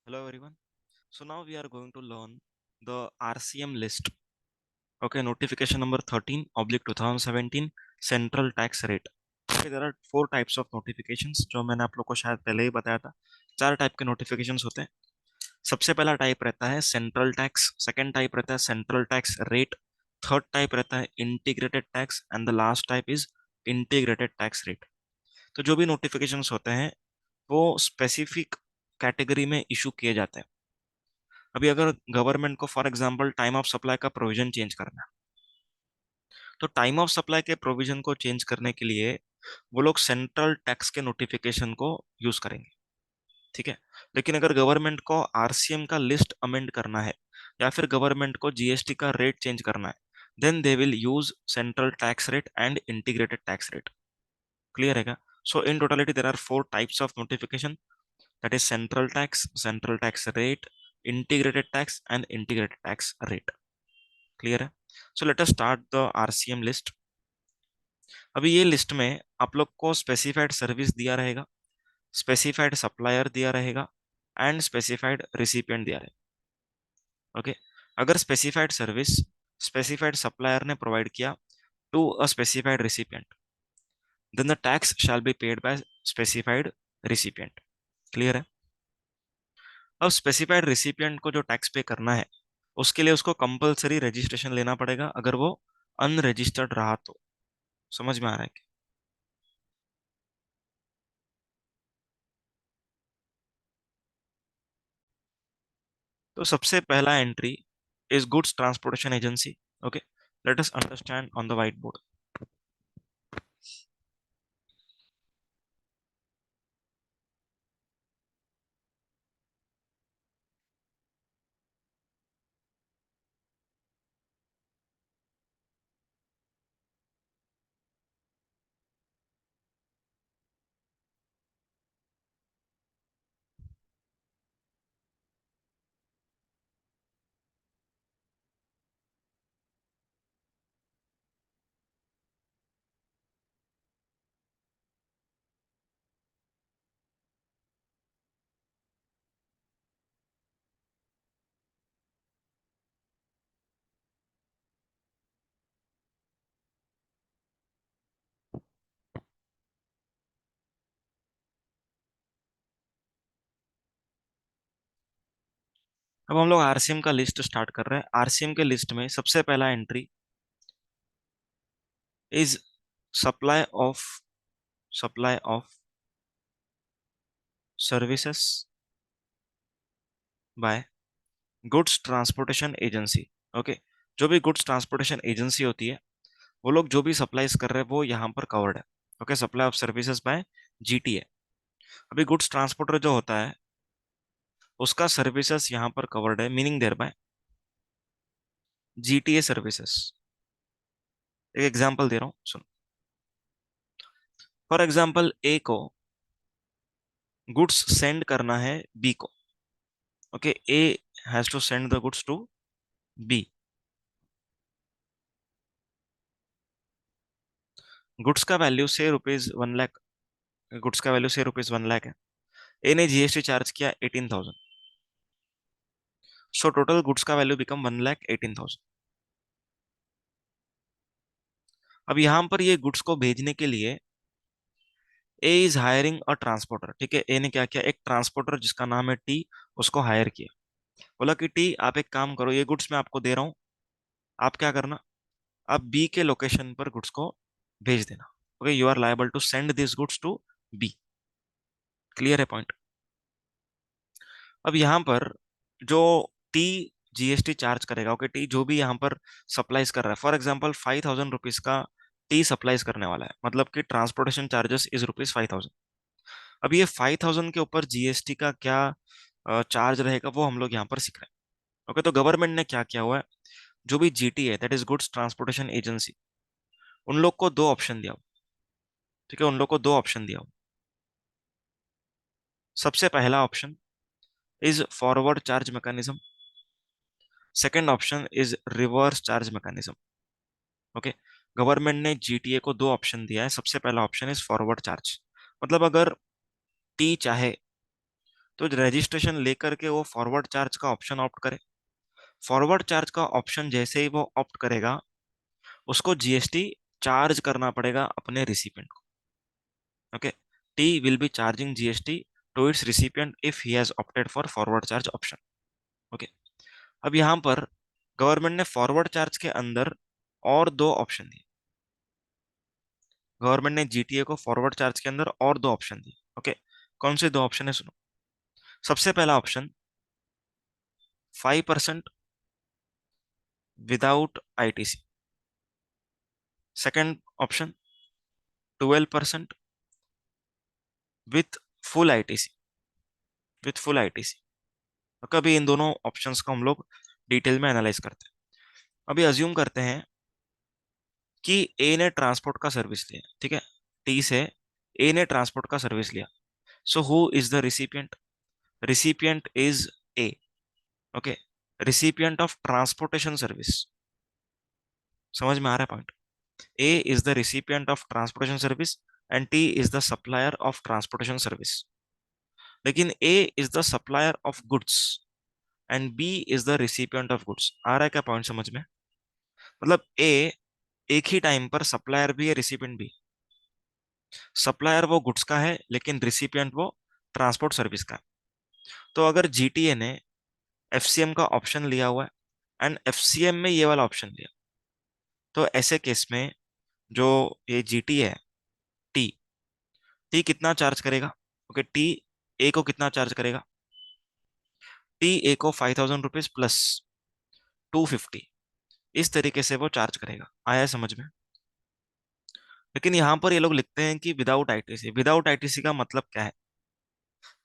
Hello everyone. So now we are going to learn the RCM list. Okay, notification number 13 oblique 2017 central tax rate. Okay, there are four types of notifications जो मैंने आप लोग को शायद पहले ही बताया था. चार टाइप के नोटिफिकेशंस होते हैं. सबसे पहला टाइप रहता है सेंट्रल टैक्स, सेकंड टाइप रहता है central tax rate, third type रहता है integrated tax and the last type is integrated tax rate. तो जो भी नोटिफिकेशंस होते हैं वो स्पेसिफिक कैटेगरी में इशू किए जाते हैं. अभी अगर गवर्नमेंट को for example time of supply का प्रोविजन चेंज करना है, तो टाइम ऑफ सप्लाई के प्रोविजन को चेंज करने के लिए वो लोग सेंट्रल टैक्स के नोटिफिकेशन को यूज करेंगे. ठीक है. लेकिन अगर गवर्नमेंट को आरसीएम का लिस्ट अमेंड करना है या फिर गवर्नमेंट को जीएसटी का रेट चेंज करना है, then they will use central tax rate and integrated tax rate. Clear है क्या? So in totality there are four types of notification, that is central tax rate, integrated tax and integrated tax rate. Clear है? So let us start the RCM list. अभी ये list में आप लोग को specified service दिया रहेगा, specified supplier दिया रहेगा एंड स्पेसिफाइड रिसिपिएंट दिया रहेगा. ओके. अगर स्पेसिफाइड सर्विस स्पेसिफाइड सप्लायर ने प्रोवाइड किया to a specified recipient, then the tax shall be paid by specified recipient. Clear है? अब स्पेसिफाइड रिसिपिएंट को जो टैक्स पे करना है उसके लिए उसको कंपलसरी रजिस्ट्रेशन लेना पड़ेगा अगर वो अनरजिस्टर्ड रहा तो. समझ में आ रहा है? तो सबसे पहला entry is goods transportation agency. Okay. Let us understand on the white board. अब हम लोग आरसीएम का लिस्ट स्टार्ट कर रहे हैं. आरसीएम के लिस्ट में सबसे पहला entry is supply of supply of services bye goods transportation agency. Okay. जो भी गुड्स ट्रांसपोर्टेशन एजेंसी होती है वो लोग जो भी सप्लाईज कर रहे हैं वो यहाँ पर कवर्ड है. Okay. Supply of services by GTA. अभी गुड्स ट्रांसपोर्टर जो होता है उसका सर्विसेज यहाँ पर कवर्ड है, meaning thereby GTA services. एक एग्जांपल दे रहा हूँ, सुनो. फॉर एग्जांपल ए को गुड्स सेंड करना है बी को. Okay. A has to send the goods to B. Goods का value say rupees 1 lakh. Goods का वैल्यू से रुपीज 1 लाख है. ए ने जीएसटी चार्ज किया 18,000. सो टोटल गुड्स का वैल्यू बिकम 1,18,000. अब यहाँ पर ये गुड्स को भेजने के लिए ए इज हायरिंग अ ट्रांसपोर्टर. ठीक है. ए ने क्या किया, एक ट्रांसपोर्टर जिसका नाम है टी उसको हायर किया. बोला कि टी आप एक काम करो, ये गुड्स मैं आपको दे रहा हूँ, आप क्या करना, आप बी के लोकेशन पर गुड्स को भेज देना. Okay. You are liable to send this goods to B. Clear है पॉइंट? अब यहाँ पर जो टी जीएसटी चार्ज करेगा, ओके, टी जो भी यहाँ पर सप्लाईज कर रहा है, फॉर एग्जाम्पल 5,000 रुपीज का टी सप्लाईज करने वाला है, मतलब कि ट्रांसपोर्टेशन चार्जेस इज रुपीज 5,000. अब ये 5,000 के ऊपर जीएसटी का क्या चार्ज रहेगा वो हम लोग यहाँ पर सीख रहे हैं. ओके. तो गवर्नमेंट ने क्या किया हुआ है, जो भी जीटी है, that is goods transportation agency, उन लोग को दो ऑप्शन दिया हुआ. ठीक है. उन लोग को दो ऑप्शन दिया हुआ. सबसे पहला option is forward charge mechanism. Second option is reverse charge mechanism. Okay. Government ने जीटीए को दो ऑप्शन दिया है. सबसे पहला ऑप्शन इज फॉरवर्ड चार्ज. मतलब अगर टी चाहे तो रजिस्ट्रेशन लेकर के वो फॉरवर्ड चार्ज का ऑप्शन ऑप्ट करे। फॉरवर्ड चार्ज का ऑप्शन जैसे ही वो ऑप्ट करेगा, उसको जीएसटी चार्ज करना पड़ेगा अपने रिसिपिएंट को। Okay, T will be charging GST to its recipient if he has opted for forward charge option. Okay, अब यहाँ पर गवर्नमेंट ने फॉरवर्ड चार्ज के अंदर और दो ऑप्शन दिए। गवर्नमेंट ने जीटीए को फॉरवर्ड चार्ज के अंदर और दो ऑप्शन दिए। ओके, कौन से दो ऑप्शन है सुनो। सबसे पहला option 5% without ITC. Second option 12% with full ITC. With full ITC. तो कभी इन दोनों ऑप्शंस को हम लोग डिटेल में एनालाइज करते हैं। अभी अज्यूम करते हैं कि ए ने ट्रांसपोर्ट का सर्विस लिया, ठीक है, टी से ए ने ट्रांसपोर्ट का सर्विस लिया। So who is the recipient? Recipient is A. Okay, recipient of transportation service. समझ में आ रहा है point? A is the recipient of transportation service and T is the supplier of transportation service. लेकिन A is the supplier of goods and B is the recipient of goods. आ रहा है क्या पॉइंट समझ में? मतलब ए एक ही टाइम पर सप्लायर भी है, रिसिपिएंट भी। सप्लायर वो गुड्स का है, लेकिन रिसिपिएंट वो ट्रांसपोर्ट सर्विस का है। तो अगर जीटीए ने एफसीएम का ऑप्शन लिया हुआ है एंड एफसीएम में ये वाला ऑप्शन लिया, तो ऐसे केस में जो ये जीटी है, टी टी कितना चार्ज करेगा? ओके, टी ए को कितना चार्ज करेगा? टी ए को 5,000 रुपीज प्लस 250, इस तरीके से वो चार्ज करेगा। आया है समझ में? लेकिन यहाँ पर ये लोग लिखते हैं कि विदाउट आईटीसी। विदाउट आईटीसी का मतलब क्या है?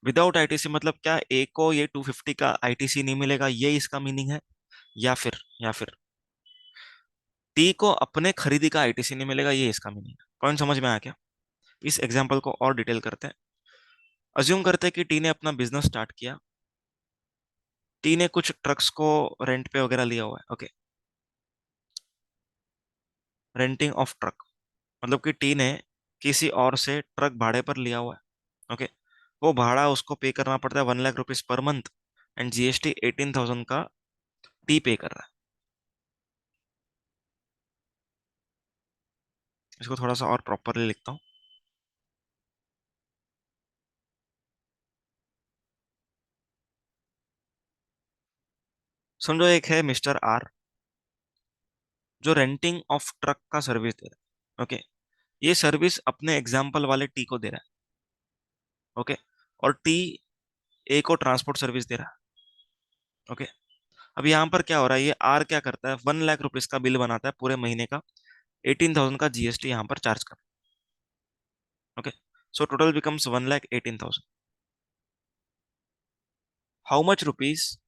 विदाउट आईटीसी मतलब क्या, ए को ये 250 का आईटीसी नहीं मिलेगा, ये इसका मीनिंग है? या फिर टी को अपने खरीदी का आईटीसी नहीं मिलेगा, ये इसका मीनिंग है? पॉइंट समझ में आया क्या? इस एग्जाम्पल को और डिटेल करते हैं। अज्यूम करते हैं कि टी ने अपना बिजनेस स्टार्ट किया। टी ने कुछ ट्रक्स को रेंट पे वगैरह लिया हुआ है। ओके, रेंटिंग ऑफ ट्रक मतलब कि टी ने किसी और से ट्रक भाड़े पर लिया हुआ है। ओके, वो भाड़ा उसको पे करना पड़ता है 1 lakh rupees per month and GST 18,000 का टी पे कर रहा है। इसको थोड़ा सा और प्रॉपरली लिखता हूँ। समझो एक है मिस्टर आर, जो रेंटिंग ऑफ ट्रक का सर्विस दे रहा है। ओके, ये सर्विस अपने एग्जाम्पल वाले टी को दे रहा है। ओके, और टी ए को ट्रांसपोर्ट सर्विस दे रहा है। ओके, अब यहाँ पर क्या हो रहा है, ये आर क्या करता है, 1 लाख रुपीज का बिल बनाता है पूरे महीने का, 18,000 का जीएसटी यहाँ पर चार्ज कर। Okay, so total becomes 1,18,000। How much rupees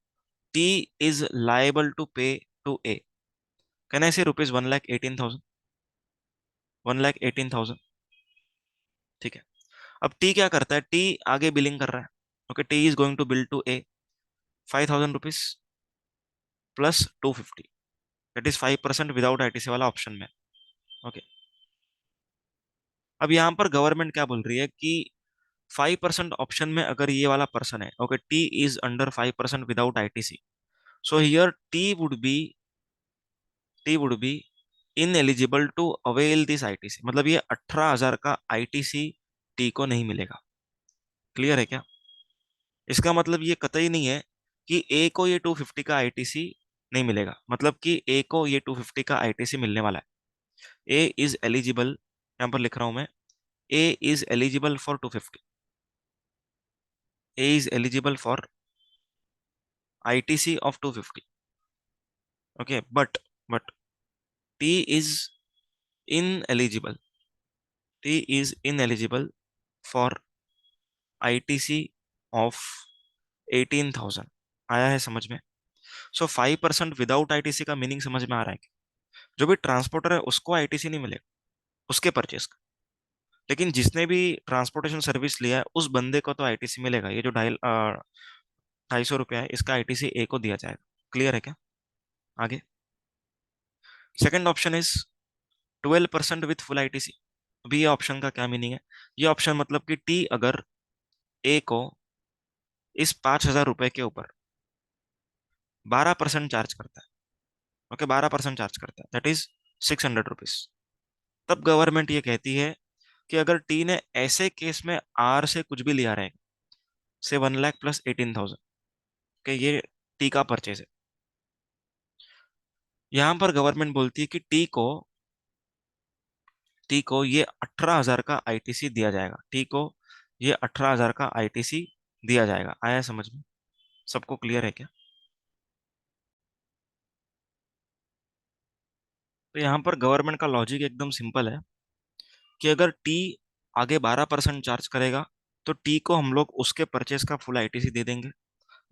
T is liable to pay to A? Can I say rupees 1,18,000? 1,18,000, ठीक है। अब टी क्या करता है, टी आगे बिलिंग कर रहा है। Okay, T is going to bill to A 5,000 rupees plus 250, that is 5% without ITC वाला ऑप्शन में। ओके, अब यहाँ पर गवर्नमेंट क्या बोल रही है कि 5% ऑप्शन में अगर ये वाला पर्सन है, okay, T is under 5% without ITC, so here T would be ineligible to avail this ITC. मतलब ये 18,000 का आईटीसी टी को नहीं मिलेगा। क्लियर है क्या? इसका मतलब ये कतई नहीं है कि ए को ये 250 का आईटीसी नहीं मिलेगा, मतलब कि ए को ये 250 का आईटीसी मिलने वाला है। ए इज एलिजिबल, यहाँ पर लिख रहा हूं मैं, A is eligible for 250। A is eligible for ITC of 250। Okay, but T is ineligible, T is ineligible for ITC of 18,000। आया है समझ में? सो 5% विदाउट आईटीसी का मीनिंग समझ में आ रहा है कि जो भी ट्रांसपोर्टर है उसको आईटीसी नहीं मिलेगा उसके परचेस का, लेकिन जिसने भी ट्रांसपोर्टेशन सर्विस लिया है उस बंदे को तो आईटीसी मिलेगा। ये जो 250 रुपया है, इसका आईटीसी ए को दिया जाएगा। क्लियर है क्या? आगे second option is 12% with full ITC. अभी ये ऑप्शन का क्या मीनिंग है? ये ऑप्शन मतलब कि टी अगर ए को इस 5,000 रुपए के ऊपर 12% चार्ज करता है। ओके, 12% चार्ज करता है, दैट इज 600 रुपीज। तब गवर्नमेंट ये कहती है कि अगर टी ने ऐसे केस में आर से कुछ भी लिया रहेगा, से 1 लाख प्लस 18,000, कि ये टी का परचेज है, यहां पर गवर्नमेंट बोलती है कि टी को ये 18,000 का आईटीसी दिया जाएगा। टी को ये 18,000 का आईटीसी दिया जाएगा। आया समझ में? सबको क्लियर है क्या? तो यहाँ पर गवर्नमेंट का लॉजिक एकदम सिंपल है कि अगर टी आगे 12% चार्ज करेगा तो टी को हम लोग उसके परचेस का फुल आईटीसी दे देंगे।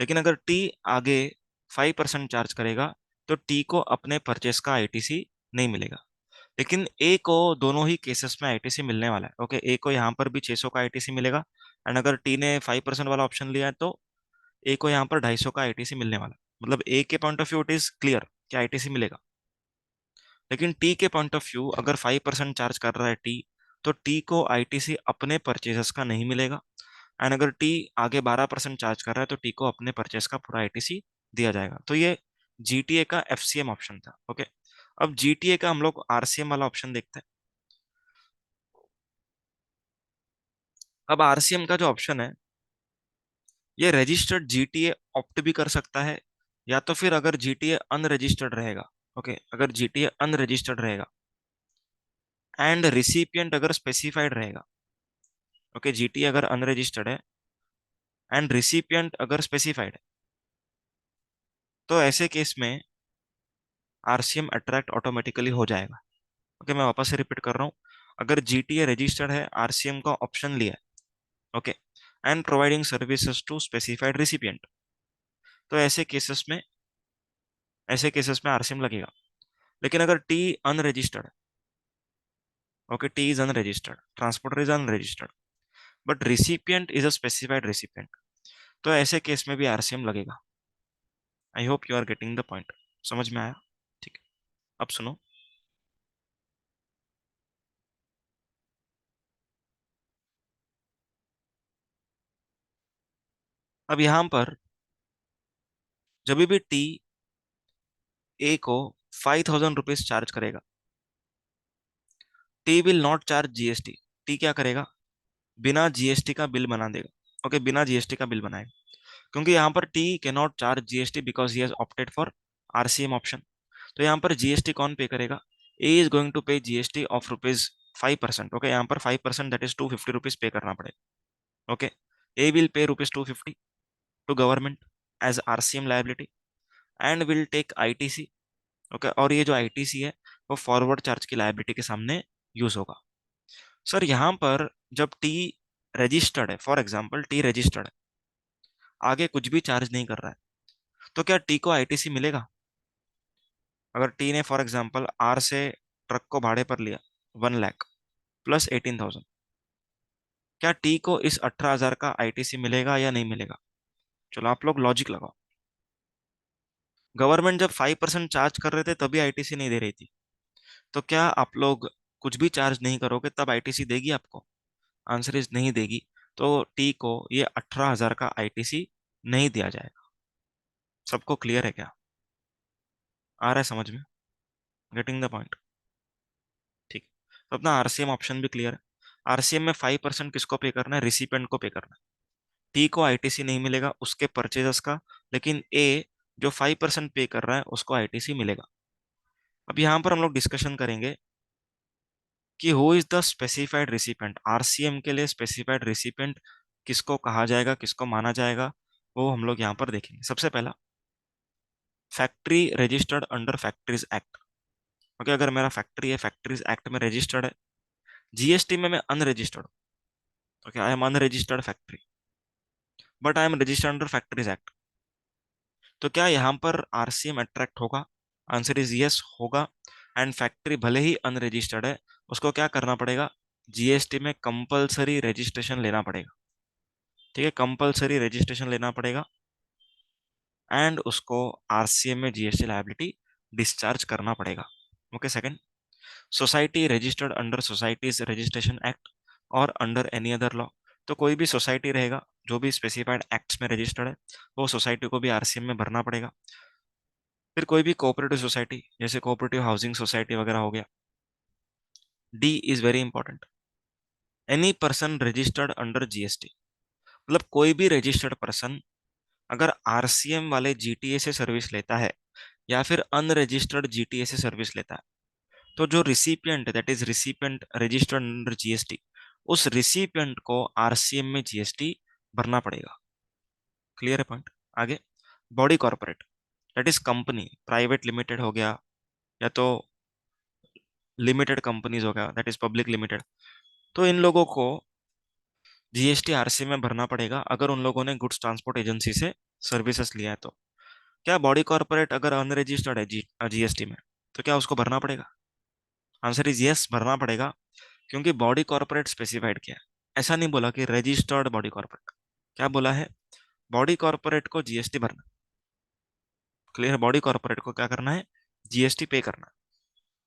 लेकिन अगर टी आगे 5% चार्ज करेगा तो टी को अपने परचेस का आईटीसी नहीं मिलेगा। लेकिन ए को दोनों ही केसेस में आईटीसी मिलने वाला है। ओके, ए को यहाँ पर भी 600 का आईटीसी मिलेगा, एंड अगर टी ने 5% वाला ऑप्शन लिया है तो ए को यहाँ पर 250 का आईटीसी मिलने वाला है। मतलब ए के point of view it is clear कि आईटीसी मिलेगा। लेकिन टी के पॉइंट ऑफ व्यू अगर 5% चार्ज कर रहा है टी, तो टी को आईटीसी अपने परचेजेस का नहीं मिलेगा। एंड अगर टी आगे 12% चार्ज कर रहा है तो टी को अपने परचेस का पूरा आईटीसी दिया जाएगा। तो ये जीटीए का एफसीएम ऑप्शन था। ओके, अब जीटीए का हम लोग आरसीएम वाला ऑप्शन देखते हैं। अब आरसीएम का जो ऑप्शन है, ये रजिस्टर्ड जीटीए ऑप्ट भी कर सकता है, या तो फिर अगर जीटीए अनरजिस्टर्ड रहेगा। ओके, अगर जीटीए अनरजिस्टर्ड रहेगा एंड रिसिपिएंट अगर स्पेसिफाइड रहेगा। ओके, जीटीए अगर अनरजिस्टर्ड है एंड रिसिपिएंट अगर स्पेसिफाइड है, तो ऐसे केस में आरसीएम अट्रैक्ट ऑटोमेटिकली हो जाएगा। ओके, मैं वापस से रिपीट कर रहा हूँ। अगर जीटीए रजिस्टर्ड है, आरसीएम का ऑप्शन लिया है, okay, and providing services to specified recipient, तो ऐसे केसेस में आरसीएम लगेगा। लेकिन अगर टी अनरजिस्टर्ड है, okay, T is unregistered, transporter is unregistered, but recipient is a specified recipient, तो ऐसे केस में भी आरसीएम लगेगा। I hope you are getting the point. समझ में आया? ठीक है, अब सुनो। अब यहां पर जब भी टी ए को 5,000 रुपीज चार्ज करेगा, T will not charge GST. T क्या करेगा? बिना जीएसटी का बिल बना देगा। ओके, बिना जीएसटी का बिल बनाएगा, क्योंकि यहाँ पर T can not charge GST because he has opted for RCM option. तो यहाँ पर जीएसटी कौन पे करेगा? ए is going to pay GST of rupees 5%। Okay, यहाँ पर 5% दैट इज 250 रुपीज पे करना पड़ेगा। Okay, A will pay rupees 250 to government as RCM liability and will take ITC. Okay, और ये जो आईटीसी है वो फॉरवर्ड चार्ज की लाइबिलिटी के सामने यूज होगा। सर यहाँ पर जब टी रजिस्टर्ड है, फॉर एग्जाम्पल टी रजिस्टर्ड है, आगे कुछ भी चार्ज नहीं कर रहा है, तो क्या टी को आईटीसी मिलेगा? अगर टी ने फॉर एग्जाम्पल आर से ट्रक को भाड़े पर लिया 1 लाख प्लस 18,000, क्या टी को इस 18,000 का आईटीसी मिलेगा या नहीं मिलेगा? चलो आप लोग लॉजिक लगाओ। गवर्नमेंट जब 5% चार्ज कर रहे थे तभी आईटीसी नहीं दे रही थी, तो क्या आप लोग कुछ भी चार्ज नहीं करोगे तब आईटीसी देगी आपको? आंसर इज नहीं देगी। तो टी को ये 18,000 का आईटीसी नहीं दिया जाएगा। सबको क्लियर है क्या? आ रहा है समझ में? Getting the point? ठीक। तो अपना आरसीएम ऑप्शन भी क्लियर है। आरसीएम में 5% किसको पे करना है? रिसिपेंट को पे करना है। टी को आईटीसी नहीं मिलेगा उसके परचेजर्स का, लेकिन ए जो 5% पे कर रहा है उसको आईटीसी मिलेगा। अब यहाँ पर हम लोग डिस्कशन करेंगे कि who is the specified recipient. RCM के लिए स्पेसिफाइड रिसिपेंट किसको कहा जाएगा, किसको माना जाएगा, वो हम लोग यहाँ पर देखेंगे। सबसे पहला, factory registered under factories act. Okay, अगर मेरा फैक्ट्री है, फैक्ट्रीज एक्ट में रजिस्टर्ड है, जीएसटी में मैं अनरजिस्टर्ड हूँ। Okay, I am unregistered factory but I am registered under factories act, तो क्या यहाँ पर आरसीएम अट्रैक्ट होगा? आंसर इज यस, होगा। एंड फैक्ट्री भले ही अनरजिस्टर्ड है, उसको क्या करना पड़ेगा? जीएसटी में कंपलसरी रजिस्ट्रेशन लेना पड़ेगा। ठीक है, कंपलसरी रजिस्ट्रेशन लेना पड़ेगा एंड उसको आरसीएम में जीएसटी लायबिलिटी डिस्चार्ज करना पड़ेगा। Okay, second, society registered under societies registration act और अंडर एनी अदर लॉ। तो कोई भी सोसाइटी रहेगा जो भी स्पेसिफाइड एक्ट्स में रजिस्टर्ड है वो सोसाइटी को भी आरसीएम में भरना पड़ेगा। फिर कोई भी कोऑपरेटिव सोसाइटी जैसे कोऑपरेटिव हाउसिंग सोसाइटी वगैरह हो गया। D is very important, any person registered under GST, मतलब कोई भी रजिस्टर्ड पर्सन अगर आरसीएम वाले जीटीए से सर्विस लेता है या फिर अनरजिस्टर्ड जीटीए से सर्विस लेता है, तो जो recipient that is recipient registered under GST, उस रिसिपिएंट को आरसीएम में जीएसटी भरना पड़ेगा। क्लियर है पॉइंट? आगे, body corporate that is company, private limited हो गया या तो लिमिटेड कंपनीज हो गया दैट इज पब्लिक लिमिटेड, तो इन लोगों को जीएसटी आरसीएम में भरना पड़ेगा अगर उन लोगों ने गुड्स ट्रांसपोर्ट एजेंसी से सर्विसेज लिया है तो। क्या बॉडी कॉर्पोरेट अगर अनरजिस्टर्ड है जीएसटी में तो क्या उसको भरना पड़ेगा? आंसर इज यस, भरना पड़ेगा, क्योंकि बॉडी कॉर्पोरेट स्पेसिफाइड किया है। ऐसा नहीं बोला कि रजिस्टर्ड बॉडी कॉर्पोरेट, क्या बोला है? बॉडी कॉर्पोरेट को जीएसटी भरना। क्लियर? बॉडी कॉर्पोरेट को क्या करना है? जीएसटी पे करना।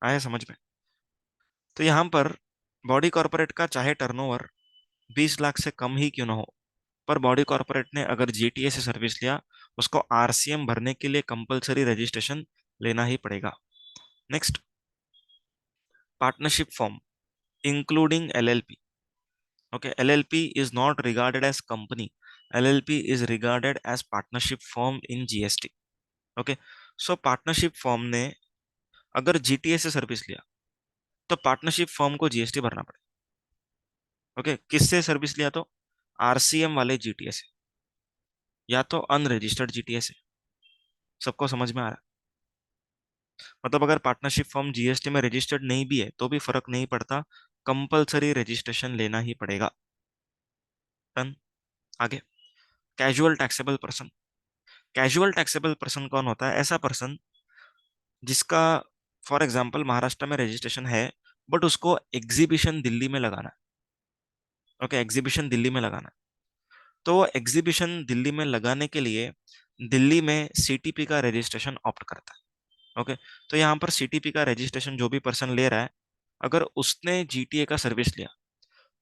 आया समझ में? तो यहाँ पर बॉडी कॉर्पोरेट का चाहे टर्नओवर 20 लाख से कम ही क्यों ना हो, पर बॉडी कॉर्पोरेट ने अगर जीटीए से सर्विस लिया, उसको आरसीएम भरने के लिए कंपलसरी रजिस्ट्रेशन लेना ही पड़ेगा। Next, partnership form including LLP. Okay, LLP is not regarded as company. LLP is regarded as partnership firm in GST. Okay, so partnership firm ने अगर जीटीए से सर्विस लिया तो पार्टनरशिप फर्म को जीएसटी भरना पड़ेगा। ओके, किससे सर्विस लिया? तो आरसीएम वाले जीटीए से या तो अनरजिस्टर्ड जीटीए से। सबको समझ में आ रहा है? मतलब अगर पार्टनरशिप फर्म जीएसटी में रजिस्टर्ड नहीं भी है तो भी फर्क नहीं पड़ता, कंपलसरी रजिस्ट्रेशन लेना ही पड़ेगा। डन। आगे, casual taxable person. Casual taxable person कौन होता है? ऐसा पर्सन जिसका फॉर एग्जांपल महाराष्ट्र में रजिस्ट्रेशन है बट उसको एग्जीबिशन दिल्ली में लगाना है। ओके, एग्जीबिशन दिल्ली में लगाना है, तो वो एग्जीबिशन दिल्ली में लगाने के लिए दिल्ली में सीटीपी का रजिस्ट्रेशन ऑप्ट करता है। ओके, तो यहाँ पर सीटीपी का रजिस्ट्रेशन जो भी पर्सन ले रहा है, अगर उसने जीटीए का सर्विस लिया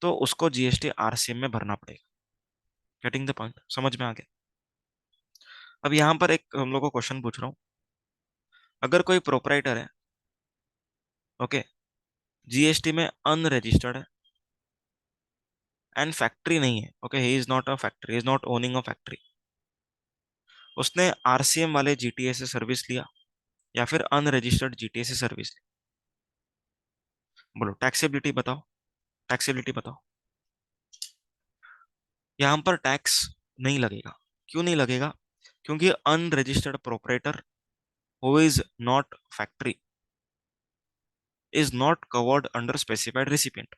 तो उसको जीएसटी आरसीएम में भरना पड़ेगा। Getting the point? समझ में आ गया? अब यहाँ पर एक हम लोग को क्वेश्चन पूछ रहा हूँ, अगर कोई प्रोपराइटर है, ओके, जीएसटी में अनरजिस्टर्ड है एंड फैक्ट्री नहीं है, okay, he is not a factory, is not owning a factory, उसने आरसीएम वाले जीटीए से सर्विस लिया या फिर अनरजिस्टर्ड जीटीए से सर्विस ली, बोलो टैक्सेबिलिटी बताओ, टैक्सेबिलिटी बताओ। यहां पर टैक्स नहीं लगेगा। क्यों नहीं लगेगा? क्योंकि unregistered proprietor who is not factory is not covered under specified recipient.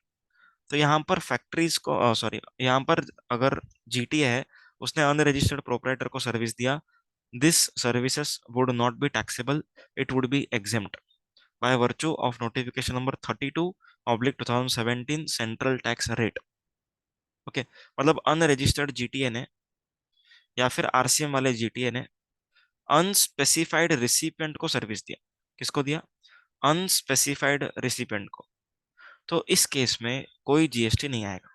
तो यहाँ पर फैक्ट्रीज को सॉरी, यहाँ पर अगर जीटीए है, उसने अनरजिस्टर्ड प्रोपराइटर को सर्विस दिया, this services would not be taxable, it would B exempt by virtue of notification number 32/2017 central tax rate. Okay, मतलब अनरजिस्टर्ड जीटीए ने या फिर आरसीएम वाले जीटीए ने अनस्पेसिफाइड रिसिपिएंट को सर्विस दिया। किसको दिया? अनस्पेसिफाइड रिसिपिएंट को। तो इस केस में कोई जीएसटी नहीं आएगा।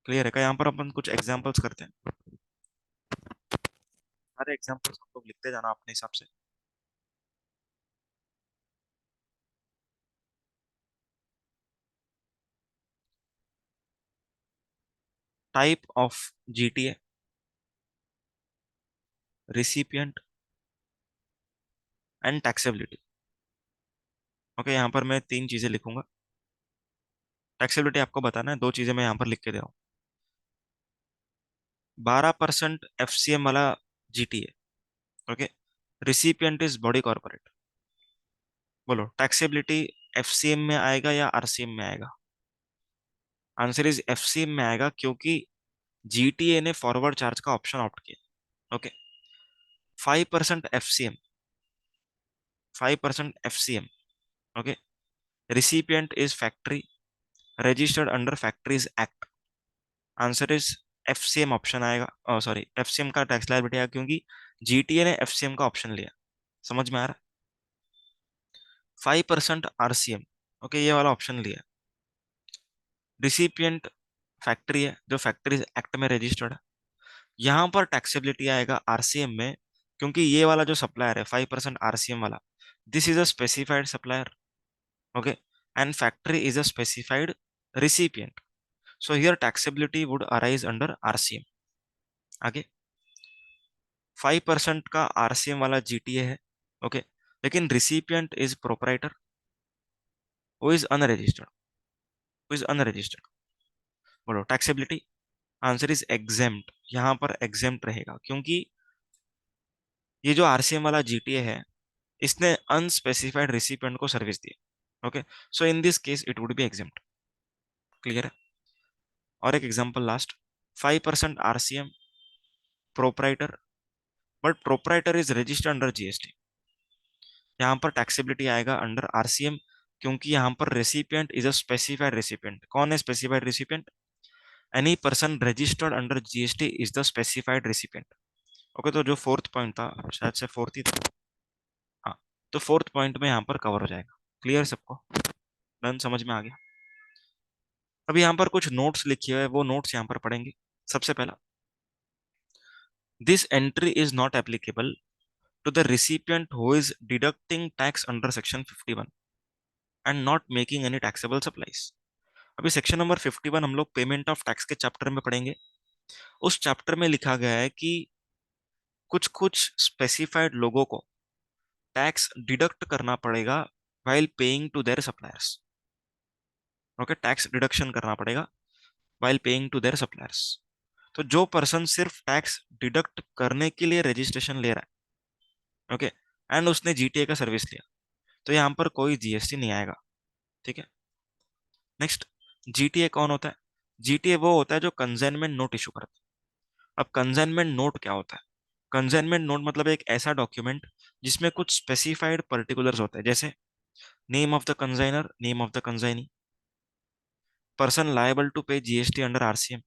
क्लियर है क्या? यहाँ पर अपन कुछ एग्जांपल्स करते हैं, सारे एग्जांपल्स आप लोग लिखते जाना अपने हिसाब से। Type of GTA, recipient and taxability. Okay, यहाँ पर मैं तीन चीजें लिखूंगा। टैक्सेबिलिटी आपको बताना है, दो चीजें मैं यहाँ पर लिख के दे रहा हूँ। 12% एफसीएम वाला GTA, okay, recipient is body corporate, बोलो टैक्सेबिलिटी एफसीएम में आएगा या आरसीएम में आएगा? आंसर इज एफसीएम में आएगा, क्योंकि जीटीए ने फॉरवर्ड चार्ज का ऑप्शन ऑप्ट किया। Okay, 5% FCM, 5% FCM, okay, recipient is factory registered under factories act. Answer is FCM option आएगा, सॉरी एफसीएम का टैक्स लायबिलिटी आएगा, क्योंकि जीटीए ने एफसीएम का ऑप्शन लिया। समझ में आ रहा है? 5% आरसीएम, ओके, ये वाला ऑप्शन लिया। रिसिपिएंट फैक्ट्री है जो फैक्ट्री एक्ट में रजिस्टर्ड है। यहाँ पर टैक्सेबिलिटी आएगा आरसीएम में, क्योंकि ये वाला जो सप्लायर है 5% आरसीएम वाला, this is a specified supplier. Okay, and factory is a specified recipient, so here taxability would arise under RCM. आगे 5% का आरसीएम वाला जीटीए है। ओके, लेकिन recipient is proprietor who is unregistered, who is unregistered. बोलो taxability, answer is exempt. यहाँ पर exempt रहेगा क्योंकि ये जो आरसीएम वाला जीटीए है इसने अनस्पेसिफाइड रिसिपिएंट को service the. Okay, so in this case it would be exempt. Clear है? और एक example last, 5% RCM proprietor, but proprietor is registered under GST. यहाँ पर टैक्सेबिलिटी आएगा अंडर आरसीएम, क्योंकि यहाँ पर recipient is a specified recipient. कौन है specified recipient? Any person registered under GST is the specified recipient. Okay, तो जो फोर्थ पॉइंट था, शायद से फोर्थ ही था। हाँ, तो फोर्थ पॉइंट में यहाँ पर कवर हो जाएगा। क्लियर सबको? डन, समझ में आ गया? अब यहाँ पर कुछ नोट्स लिखे हुए हैं, वो नोट्स यहाँ पर पढ़ेंगे। सबसे पहला, this entry is not applicable to the recipient who is deducting tax under section 51 and not making any taxable supplies। अभी सेक्शन नंबर 51 हम लोग पेमेंट ऑफ टैक्स के चैप्टर में पढ़ेंगे। उस चैप्टर में लिखा गया है कि कुछ कुछ स्पेसिफाइड लोगों को टैक्स डिडक्ट करना पड़ेगा while paying to their suppliers। Okay, tax deduction करना पड़ेगा while paying to their suppliers। तो जो पर्सन सिर्फ टैक्स डिडक्ट करने के लिए रजिस्ट्रेशन ले रहा है, ओके, एंड उसने जीटीए का सर्विस लिया, तो यहाँ पर कोई जीएसटी नहीं आएगा। ठीक है? नेक्स्ट, जीटीए कौन होता है? जीटीए वो होता है जो कंसाइनमेंट नोट इशू करता है। अब कंसाइनमेंट नोट क्या होता है? कंसाइनमेंट नोट मतलब एक ऐसा डॉक्यूमेंट जिसमें कुछ स्पेसिफाइड पर्टिकुलर्स होते हैं, जैसे name of the consignor, name of the consignee, person liable to pay GST under RCM.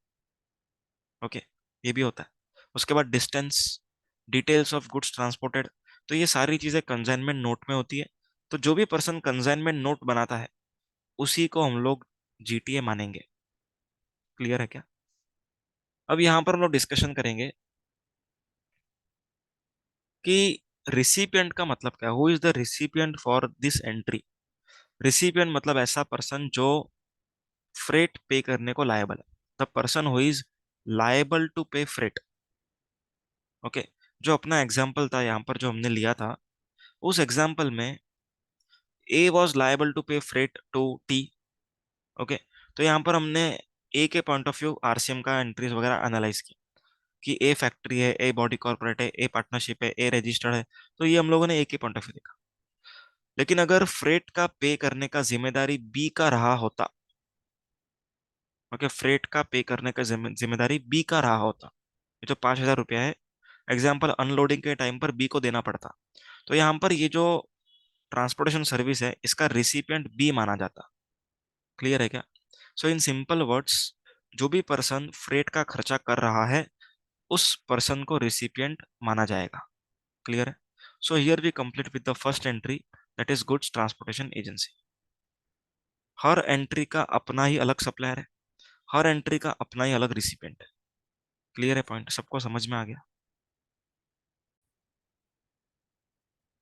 Okay, ये भी होता है। उसके बाद distance, details of goods transported. तो ये सारी चीजें कंसाइनमेंट नोट में होती है। तो जो भी पर्सन कंसाइनमेंट नोट बनाता है उसी को हम लोग जीटीए मानेंगे। क्लियर है क्या? अब यहाँ पर हम लोग डिस्कशन करेंगे कि रिसिपिएंट का मतलब क्या है। Who is the recipient for this entry? Recipient मतलब ऐसा पर्सन जो फ्रेट पे करने को लायबल है, the person who is liable to pay freight. Okay, जो अपना एग्जाम्पल था यहाँ पर जो हमने लिया था, उस एग्जाम्पल में ए was liable to pay freight to T. Okay, तो यहाँ पर हमने ए के पॉइंट ऑफ व्यू आरसीएम का एंट्रीज वगैरह एनालाइज किया कि ए फैक्ट्री है, ए बॉडी कॉर्पोरेट है, ए पार्टनरशिप है, ए रजिस्टर्ड है। तो ये हम लोगों ने ए के पॉइंट ऑफ व्यू देखा। लेकिन अगर फ्रेट का पे करने का जिम्मेदारी बी का रहा होता, ओके, फ्रेट का पे करने का जिम्मेदारी बी का रहा होता, ये जो 5,000 रुपया है, एग्जाम्पल अनलोडिंग के टाइम पर बी को देना पड़ता, तो यहाँ पर ये जो ट्रांसपोर्टेशन सर्विस है इसका रिसिपिएंट बी माना जाता। क्लियर है क्या? सो इन सिंपल वर्ड्स, जो भी पर्सन फ्रेट का खर्चा कर रहा है उस पर्सन को रिसिपिएंट माना जाएगा। क्लियर है? So here we complete with the first entry, that is goods transportation agency. हर एंट्री का अपना ही अलग सप्लायर है, हर एंट्री का अपना ही अलग रिसिपिएंट है। क्लियर है? पॉइंट सबको समझ में आ गया?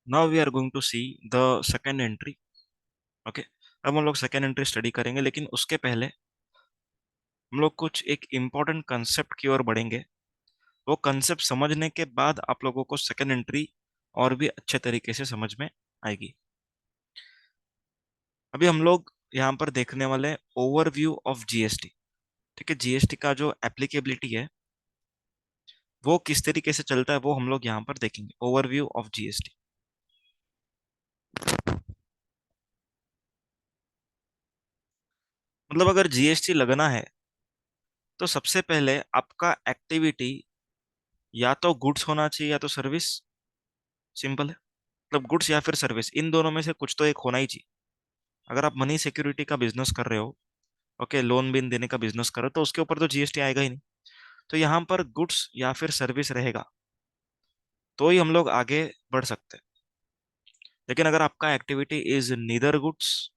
Now we are going to see the second entry. Okay, अब हम लोग सेकेंड एंट्री स्टडी करेंगे, लेकिन उसके पहले हम लोग कुछ एक इंपॉर्टेंट कंसेप्ट की ओर बढ़ेंगे। वो कंसेप्ट समझने के बाद आप लोगों को सेकेंड एंट्री और भी अच्छे तरीके से समझ में आएगी। अभी हम लोग यहाँ पर देखने वाले ओवरव्यू ऑफ जीएसटी। ठीक है, जीएसटी का जो एप्लीकेबिलिटी है वो किस तरीके से चलता है वो हम लोग यहाँ पर देखेंगे। ओवरव्यू ऑफ जीएसटी मतलब अगर जीएसटी लगना है तो सबसे पहले आपका एक्टिविटी या तो गुड्स होना चाहिए या तो सर्विस। सिंपल है, मतलब गुड्स या फिर सर्विस, इन दोनों में से कुछ तो एक होना ही चाहिए। अगर आप मनी सिक्योरिटी का बिजनेस कर रहे हो, ओके, लोन बिन देने का बिजनेस कर रहे हो, तो उसके ऊपर तो जीएसटी आएगा ही नहीं। तो यहाँ पर गुड्स या फिर सर्विस रहेगा तो ही हम लोग आगे बढ़ सकते हैं। लेकिन अगर आपका activity is neither goods,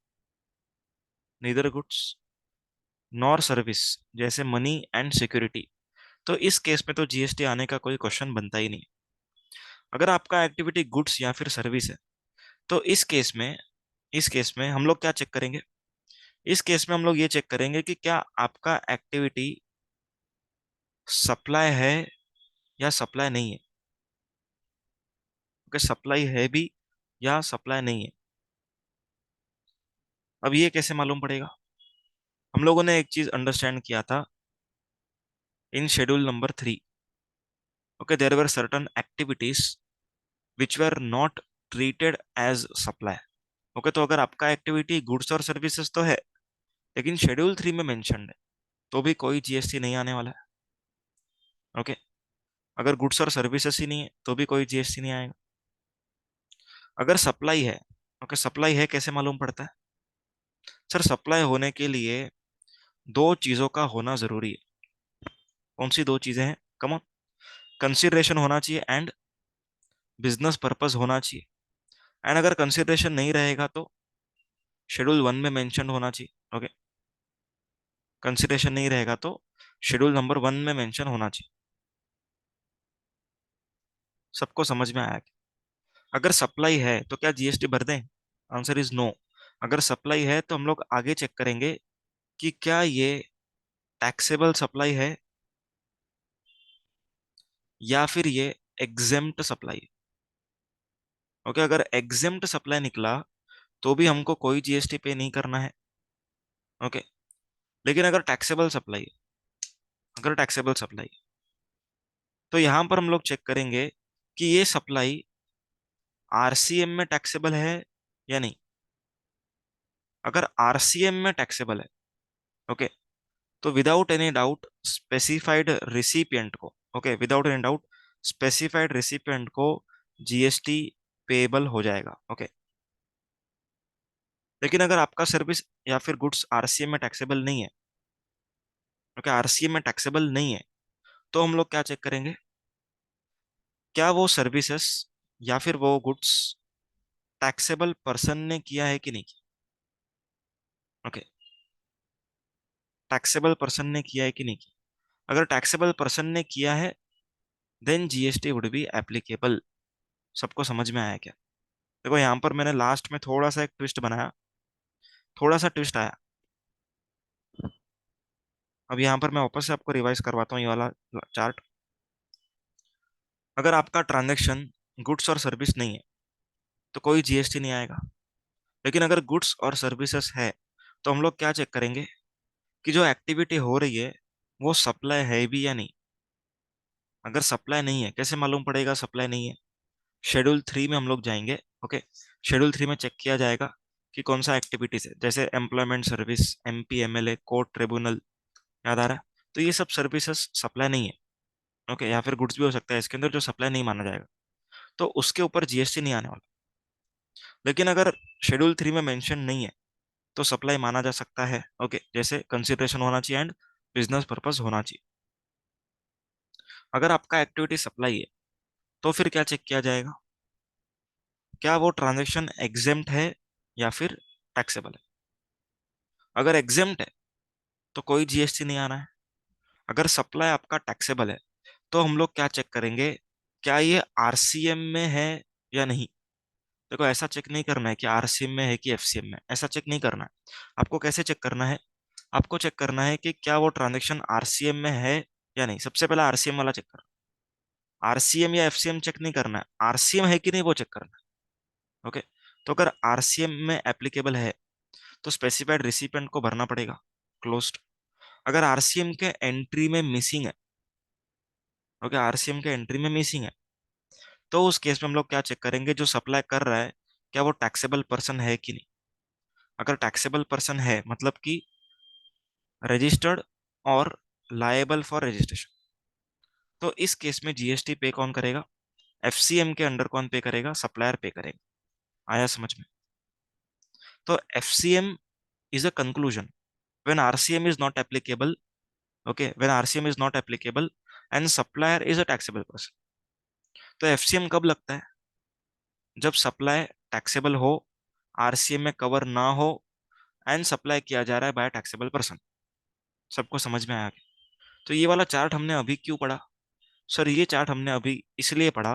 neither goods nor service, जैसे मनी एंड सिक्योरिटी, तो इस केस में तो जीएसटी आने का कोई क्वेश्चन बनता ही नहीं। अगर आपका एक्टिविटी गुड्स या फिर सर्विस है, तो इस केस में हम लोग क्या चेक करेंगे? इस केस में हम लोग ये चेक करेंगे कि क्या आपका एक्टिविटी सप्लाई है या सप्लाई नहीं है। ओके, सप्लाई है भी या सप्लाई नहीं है। अब ये कैसे मालूम पड़ेगा? हम लोगों ने एक चीज अंडरस्टैंड किया था in schedule number 3। Okay, there were certain activities which were not treated as supply. Okay, तो अगर आपका एक्टिविटी गुड्स और सर्विसेज तो है, लेकिन शेड्यूल 3 में मेंशन्ड है, तो भी कोई जीएसटी नहीं आने वाला है। ओके, अगर गुड्स और सर्विसेज ही नहीं है तो भी कोई जीएसटी नहीं आएगा। अगर सप्लाई है, ओके, सप्लाई है कैसे मालूम पड़ता है? सर, सप्लाई होने के लिए दो चीजों का होना जरूरी है। कौन सी दो चीजें हैं? कमॉन, कंसिडरेशन होना चाहिए एंड बिजनेस पर्पस होना चाहिए। एंड अगर कंसिडरेशन नहीं रहेगा तो शेड्यूल 1 में मेंशन होना चाहिए। ओके, कंसिडरेशन नहीं रहेगा तो शेड्यूल नंबर 1 में मेंशन होना चाहिए। सबको समझ में आया क्या? अगर सप्लाई है तो क्या जीएसटी भर दें? Answer is no. अगर सप्लाई है तो हम लोग आगे चेक करेंगे कि क्या ये टैक्सेबल सप्लाई है या फिर ये एग्जेम्प्ट सप्लाई है। ओके, अगर एग्जेम्प्ट सप्लाई निकला तो भी हमको कोई जीएसटी पे नहीं करना है। ओके, लेकिन अगर टैक्सेबल सप्लाई तो यहां पर हम लोग चेक करेंगे कि ये सप्लाई आरसीएम में टैक्सेबल है या नहीं। अगर आरसीएम में टैक्सेबल है, ओके, तो without any doubt specified recipient को, okay, without any doubt specified recipient को जीएसटी पेएबल हो जाएगा। ओके, लेकिन अगर आपका सर्विस या फिर गुड्स आरसीएम में टैक्सेबल नहीं है, ओके, आरसीएम में टैक्सेबल नहीं है, तो हम लोग क्या चेक करेंगे? क्या वो सर्विसेज या फिर वो गुड्स टैक्सेबल पर्सन ने किया है कि नहीं किया। ओके, टैक्सेबल पर्सन ने किया है कि नहीं किया। अगर टैक्सेबल पर्सन ने किया है then GST would be applicable. सबको समझ में आया क्या? देखो, यहाँ पर मैंने लास्ट में थोड़ा सा एक ट्विस्ट बनाया, थोड़ा सा ट्विस्ट आया। अब यहाँ पर मैं वापस से आपको रिवाइज करवाता हूँ ये वाला चार्ट। अगर आपका ट्रांजैक्शन गुड्स और सर्विस नहीं है तो कोई जीएसटी नहीं आएगा। लेकिन अगर गुड्स और सर्विसेज है तो हम लोग क्या चेक करेंगे कि जो एक्टिविटी हो रही है वो सप्लाई है भी या नहीं। अगर सप्लाई नहीं है, कैसे मालूम पड़ेगा सप्लाई नहीं है? शेड्यूल 3 में हम लोग जाएंगे। ओके, शेड्यूल 3 में चेक किया जाएगा कि कौन सा एक्टिविटीज है, जैसे employment service, MP, MLA, court, tribunal. याद आ रहा है? तो ये सब सर्विसेज सप्लाई नहीं है। ओके, या फिर गुड्स भी हो सकता है इसके अंदर जो सप्लाई नहीं माना जाएगा, तो उसके ऊपर जीएसटी नहीं आने वाला। लेकिन अगर शेड्यूल 3 में मेंशन नहीं है तो सप्लाई माना जा सकता है। ओके, जैसे कंसिडरेशन होना चाहिए एंड बिजनेस पर्पस होना चाहिए। अगर आपका एक्टिविटी सप्लाई है तो फिर क्या चेक किया जाएगा? क्या वो ट्रांजैक्शन एग्जेम्प्ट है या फिर टैक्सेबल है। अगर एग्जेम्प्ट है तो कोई जीएसटी नहीं आना है। अगर सप्लाई आपका टैक्सेबल है तो हम लोग क्या चेक करेंगे? क्या ये आरसीएम में है या नहीं। देखो, ऐसा चेक नहीं करना है कि आरसीएम में है कि एफसीएम में, ऐसा चेक नहीं करना है। आपको कैसे चेक करना है? आपको चेक करना है कि क्या वो ट्रांजेक्शन आरसीएम में है या नहीं। सबसे पहले आरसीएम वाला चेक करना। आरसीएम या एफसीएम चेक नहीं करना है, आरसीएम है कि नहीं वो चेक करना है। ओके, तो अगर आरसीएम में एप्लीकेबल है तो स्पेसिफाइड रिसिपिएंट को भरना पड़ेगा, क्लोज्ड। अगर आरसीएम के एंट्री में मिसिंग है, ओके, आरसीएम के एंट्री में मिसिंग है, तो उस केस में हम लोग क्या चेक करेंगे? जो सप्लाई कर रहा है क्या वो टैक्सेबल पर्सन है कि नहीं। अगर टैक्सेबल पर्सन है मतलब कि रजिस्टर्ड और लायबल फॉर रजिस्ट्रेशन, तो इस केस में जीएसटी पे कौन करेगा? एफसीएम के अंडर कौन पे करेगा? सप्लायर पे करेगा। आया समझ में? तो FCM is a conclusion when RCM is not applicable. Okay, when RCM is not applicable and supplier is a taxable person. तो एफसीएम कब लगता है? जब सप्लाई टैक्सेबल हो, आरसीएम में कवर ना हो एंड सप्लाई किया जा रहा है बाय टैक्सेबल पर्सन। सबको समझ में आया? तो ये वाला चार्ट हमने अभी क्यों पढ़ा? सर ये चार्ट हमने अभी इसलिए पढ़ा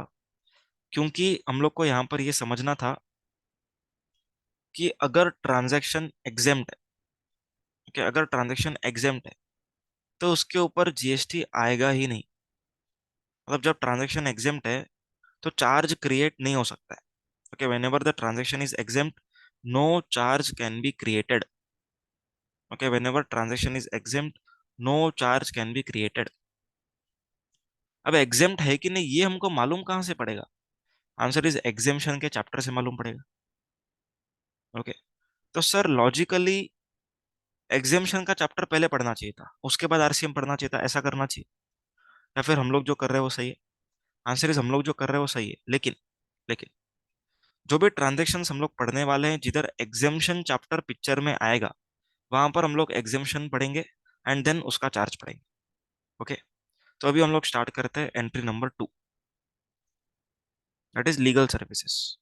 क्योंकि हम लोग को यहाँ पर ये समझना था कि अगर ट्रांजैक्शन एग्जेम्प्ट है, कि अगर ट्रांजैक्शन एग्जेम्प्ट है तो उसके ऊपर जीएसटी आएगा ही नहीं। मतलब जब ट्रांजैक्शन एग्जेम्प्ट है तो चार्ज क्रिएट नहीं हो सकता है। Okay, whenever the transaction is exempt, no charge can be created. Okay, whenever transaction is exempt, no charge can be created. अब एग्जेम्प्ट है कि नहीं ये हमको मालूम कहाँ से पड़ेगा? आंसर इज एग्जेम्पशन के चैप्टर से मालूम पड़ेगा। ओके, तो सर लॉजिकली एग्जेम्पशन का चैप्टर पहले पढ़ना चाहिए था, उसके बाद आरसीएम पढ़ना चाहिए था, ऐसा करना चाहिए। या फिर हम लोग जो कर रहे हैं वो सही है? आंसर इज हम लोग जो कर रहे हैं वो सही है, लेकिन लेकिन जो भी ट्रांजेक्शन हम लोग पढ़ने वाले हैं जिधर एग्जेम्पशन चैप्टर पिक्चर में आएगा, वहां पर हम लोग एग्जेम्पशन पढ़ेंगे एंड देन उसका चार्ज पढ़ेंगे। ओके, तो अभी हम लोग स्टार्ट करते हैं entry number 2, that is legal services.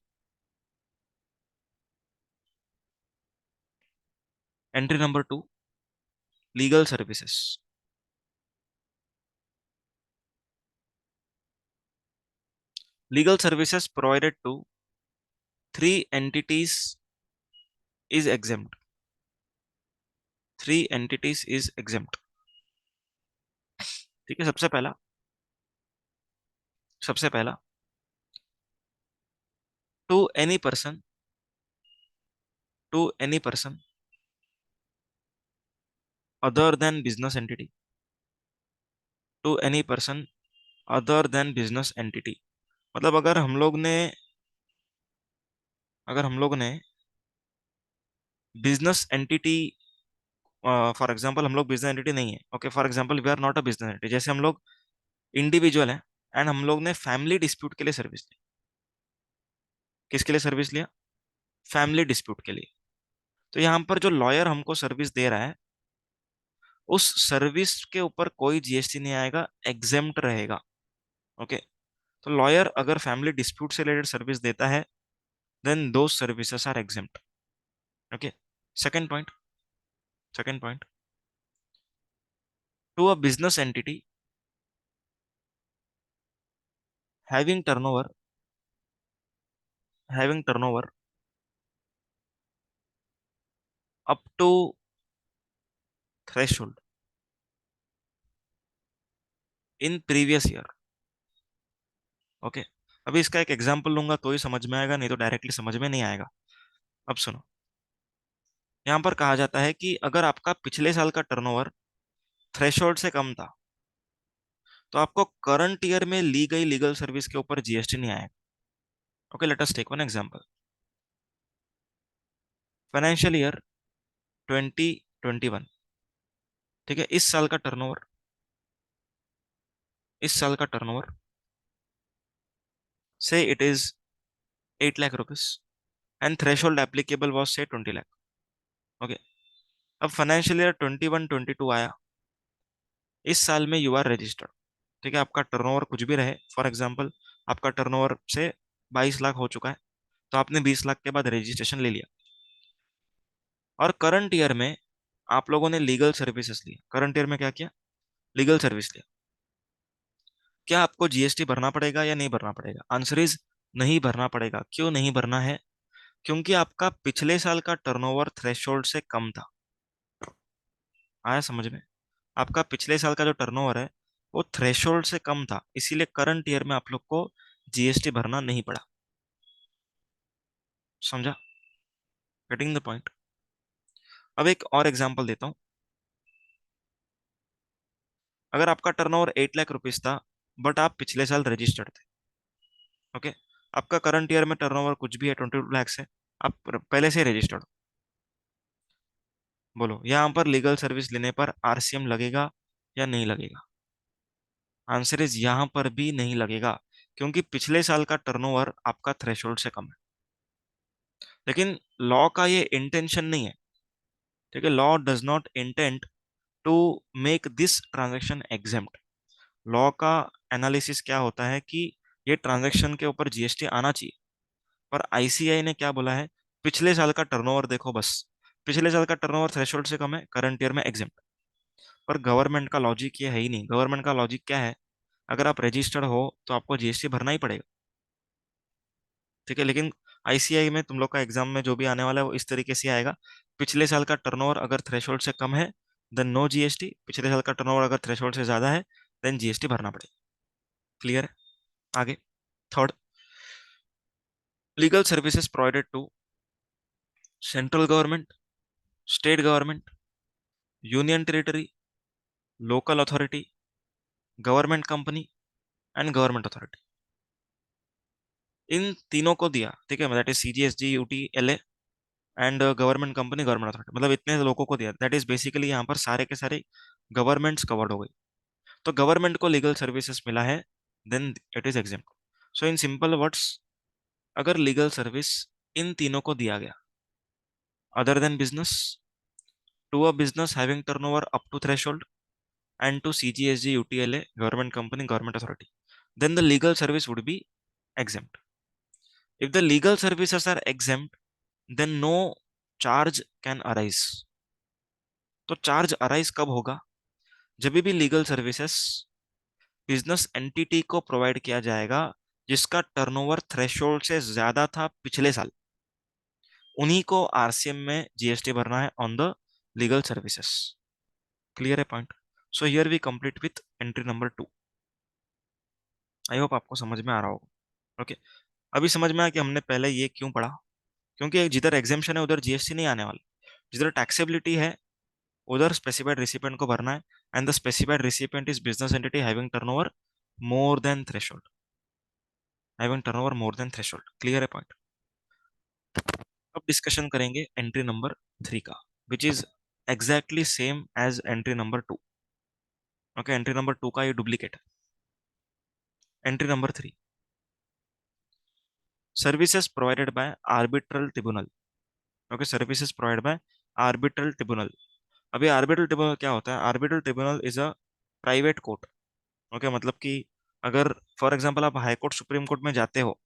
Entry number 2, legal services. Legal services provided to three entities is exempt. Three entities is exempt. ठीक है, सबसे पहला to any person, to any person other than business entity, to any person other than business entity. मतलब अगर हम लोग ने business entity, for example हम लोग बिजनेस एंटिटी नहीं है, okay, for example we are not a business entity, जैसे हम लोग इंडिविजुअल हैं एंड हम लोग ने फैमिली डिस्प्यूट के लिए सर्विस ली। किसके लिए सर्विस लिया? फैमिली डिस्प्यूट के लिए। तो यहाँ पर जो लॉयर हमको सर्विस दे रहा है उस सर्विस के ऊपर कोई जीएसटी नहीं आएगा, एग्जेम्प्ट रहेगा। ओके, तो लॉयर अगर फैमिली डिस्प्यूट से रिलेटेड सर्विस देता है देन दो services are exempt. Okay, second point, second point, to a business entity having turnover, having turnover up to threshold in previous year. Okay, अभी इसका एक एग्जांपल लूंगा तो ही समझ में आएगा, नहीं तो डायरेक्टली समझ में नहीं आएगा। अब सुनो, यहाँ पर कहा जाता है कि अगर आपका पिछले साल का टर्नओवर थ्रेशोल्ड से कम था तो आपको करंट ईयर में ली गई लीगल सर्विस के ऊपर जीएसटी नहीं आएगा। Okay, let us take one example. Financial year 2021, ठीक है, इस साल का turnover say it is 8 lakh rupees and threshold applicable was say 20 lakh. Okay, अब फाइनेंशियल ईयर 21-22 आया, इस साल में यू आर रजिस्टर्ड। ठीक है, आपका टर्नओवर कुछ भी रहे, फॉर एग्जांपल आपका टर्नओवर से 22 लाख हो चुका है, तो आपने 20 लाख के बाद रजिस्ट्रेशन ले लिया और करंट ईयर में आप लोगों ने लीगल सर्विसेज लिया। करंट ईयर में क्या किया? लीगल सर्विस लिया। क्या आपको जीएसटी भरना पड़ेगा या नहीं भरना पड़ेगा? आंसर इज नहीं भरना पड़ेगा। क्यों नहीं भरना है? क्योंकि आपका पिछले साल का टर्नओवर थ्रेशोल्ड से कम था। आया समझ में? आपका पिछले साल का जो टर्नओवर है वो थ्रेशोल्ड से कम था, इसीलिए करंट ईयर में आप लोग को जीएसटी भरना नहीं पड़ा। समझा? Getting the point? अब एक और एग्जांपल देता हूं। अगर आपका टर्नओवर 8 लाख रुपीज था बट आप पिछले साल रजिस्टर्ड थे, ओके, आपका करंट ईयर में टर्नओवर कुछ भी है 22 लाख से, आप पहले से रजिस्टर्ड। बोलो यहाँ पर लीगल सर्विस लेने पर आरसीएम लगेगा या नहीं लगेगा? आंसर इज यहाँ पर भी नहीं लगेगा, क्योंकि पिछले साल का टर्नओवर आपका थ्रेशोल्ड से कम है। लेकिन लॉ का ये इंटेंशन नहीं है। ठीक है, law does not intent to make this transaction exempt. Law का एनालिसिस क्या होता है कि ये ट्रांजेक्शन के ऊपर जीएसटी आना चाहिए, पर आईसीआई ने क्या बोला है? पिछले साल का टर्नओवर देखो बस, पिछले साल का टर्नओवर थ्रेशोल्ड से कम है, करंट ईयर में एग्जेम्प्ट। पर गवर्नमेंट का लॉजिक ये है ही नहीं। गवर्नमेंट का लॉजिक क्या है, अगर आप रजिस्टर्ड हो तो आपको जीएसटी भरना ही पड़ेगा, ठीक है। लेकिन आईसीआई में तुम लोग का एग्जाम में जो भी आने वाला है वो इस तरीके से आएगा, पिछले साल का टर्नओवर अगर थ्रेशोल्ड से कम है देन नो जीएसटी, पिछले साल का टर्नओवर अगर थ्रेशोल्ड से ज्यादा है देन जीएसटी भरना पड़ेगा। क्लियर है? आगे third, legal services provided to central government, state government, union territory, local authority, government company and government authority, इन तीनों को दिया, ठीक है। That is CGSG, UT, LA and government company, government authority, मतलब इतने लोगों को दिया। दैट इज बेसिकली यहाँ पर सारे के सारे गवर्नमेंट्स कवर्ड हो गई। तो गवर्नमेंट को लीगल सर्विसेज मिला है then it is exempt. So in simple words, अगर लीगल सर्विस इन तीनों को दिया गया, other than business, to a business having turnover up to threshold and to CGSG, UTLA, government company, government authority, then the legal service would be exempt. If the legal services are exempt, then no charge can arise. तो charge arise कब होगा? जब भी legal services business entity को provide किया जाएगा जिसका turnover threshold से ज्यादा था पिछले साल, उन्हीं को आरसीएम में जीएसटी भरना है on the legal services. Clear है point? So here we complete with entry number 2। I hope आपको समझ में आ रहा होगा। ओके, अभी समझ में आया कि हमने पहले ये क्यों पढ़ा, क्योंकि जिधर एग्जेम्पशन है उधर जीएसटी नहीं आने वाला, जिधर टैक्सेबिलिटी है उधर स्पेसिफाइड रिसिपेंट को भरना है, and the specified recipient is business entity having turnover more than threshold, having turnover more than threshold. Clear है पॉइंट? अब डिस्कशन करेंगे एंट्री नंबर 3 का, which is exactly same as entry number 2। Okay, entry number 2 का ये duplicate है। Entry number 3, services provided by arbitral tribunal. Okay, services provided by arbitral tribunal. अभी arbitral tribunal क्या होता है? Arbitral tribunal is a private court. Okay, मतलब कि अगर फॉर एग्जांपल आप हाई कोर्ट, सुप्रीम कोर्ट में जाते हो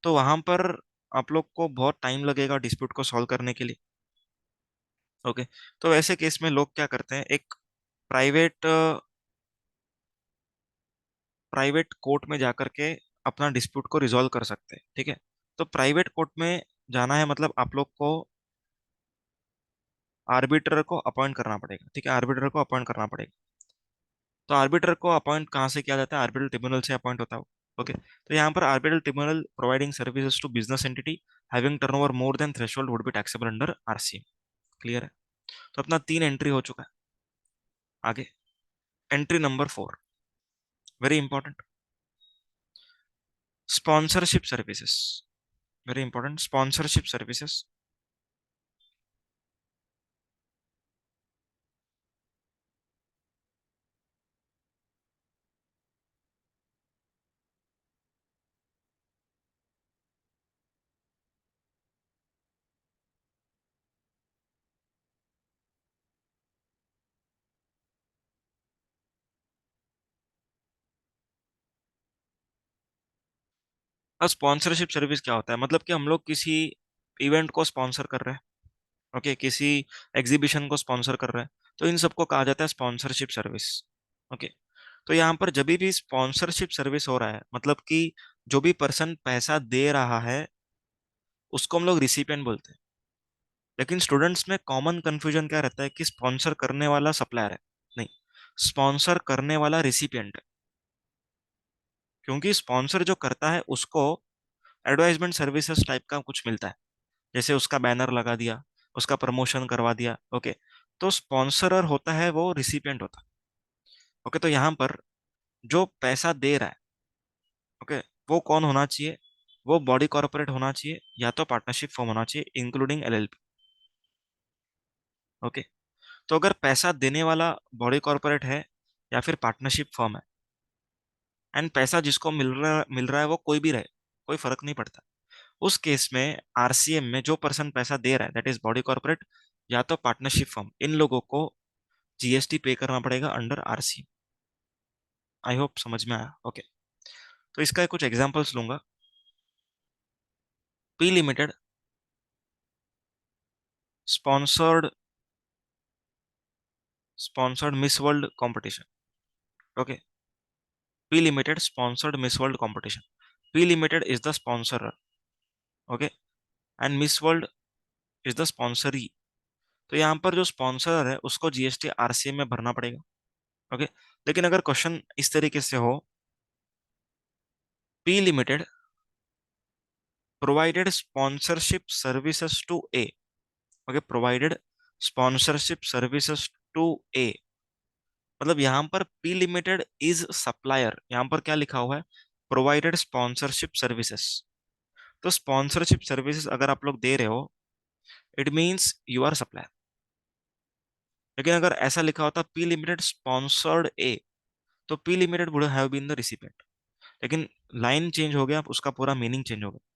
तो वहां पर आप लोग को बहुत टाइम लगेगा डिस्प्यूट को सॉल्व करने के लिए। ओके, तो ऐसे केस में लोग क्या करते हैं, एक प्राइवेट प्राइवेट कोर्ट में जाकर के अपना डिस्प्यूट को रिजॉल्व कर सकते हैं, ठीक है। तो प्राइवेट कोर्ट में जाना है मतलब आप लोग को आर्बिटर को अपॉइंट करना पड़ेगा, ठीक है, आर्बिटर को अपॉइंट करना पड़ेगा। तो आर्बिटर को अपॉइंट कहाँ से किया जाता है? आर्बिट्रल ट्रिब्यूनल से अपॉइंट होता है। ओके, तो यहाँ पर arbitral tribunal providing services to business entity having turnover more than threshold would be taxable under RCM. Clear है? तो अपना 3 एंट्री हो चुका है। आगे entry number 4, very important, sponsorship services. Very important, sponsorship services. अब स्पॉन्सरशिप सर्विस क्या होता है? मतलब कि हम लोग किसी इवेंट को स्पॉन्सर कर रहे हैं, ओके, किसी एग्जीबिशन को स्पॉन्सर कर रहे हैं, तो इन सबको कहा जाता है स्पॉन्सरशिप सर्विस। ओके, तो यहाँ पर जब भी स्पॉन्सरशिप सर्विस हो रहा है मतलब कि जो भी पर्सन पैसा दे रहा है उसको हम लोग रिसिपिएंट बोलते हैं। लेकिन स्टूडेंट्स में कॉमन कंफ्यूजन क्या रहता है कि स्पॉन्सर करने वाला सप्लायर है, नहीं, स्पॉन्सर करने वाला रिसिपिएंट है। क्योंकि स्पॉन्सर जो करता है उसको एडवर्टाइजमेंट सर्विसेज टाइप का कुछ मिलता है, जैसे उसका बैनर लगा दिया, उसका प्रमोशन करवा दिया। ओके, तो स्पॉन्सरर होता है वो रिसिपिएंट होता है। ओके, तो यहाँ पर जो पैसा दे रहा है, ओके, वो कौन होना चाहिए? वो बॉडी कॉर्पोरेट होना चाहिए या तो पार्टनरशिप फॉर्म होना चाहिए इंक्लूडिंग एलएलपी। ओके, तो अगर पैसा देने वाला बॉडी कॉर्पोरेट है या फिर पार्टनरशिप फर्म है एंड पैसा जिसको मिल रहा है वो कोई भी रहे, कोई फर्क नहीं पड़ता, उस केस में आरसीएम में जो पर्सन पैसा दे रहा है दैट इज बॉडी कॉर्पोरेट या तो पार्टनरशिप फर्म, इन लोगों को जीएसटी पे करना पड़ेगा अंडर आरसीएम। आई होप समझ में आया। ओके, तो इसका कुछ एग्जांपल्स लूंगा। P limited sponsored sponsored miss world competition. Okay, P Limited sponsored Miss World competition. P Limited is the sponsor. Okay, and Miss World is the sponsoree. तो यहाँ पर जो स्पॉन्सर है उसको जीएसटी आरसीएम में भरना पड़ेगा. ओके, लेकिन अगर क्वेश्चन इस तरीके से हो, P limited provided sponsorship services to A. Okay, provided sponsorship services to A, मतलब यहाँ पर पी लिमिटेड इज सप्लायर. यहाँ पर क्या लिखा हुआ है? Provided sponsorship services. तो स्पॉन्सरशिप सर्विसेज अगर आप लोग दे रहे हो, it means you are supplier. लेकिन अगर ऐसा लिखा होता पी लिमिटेड स्पॉन्सर्ड ए, तो P limited would have been the recipient. लेकिन लाइन चेंज हो गया, उसका पूरा मीनिंग चेंज हो गया.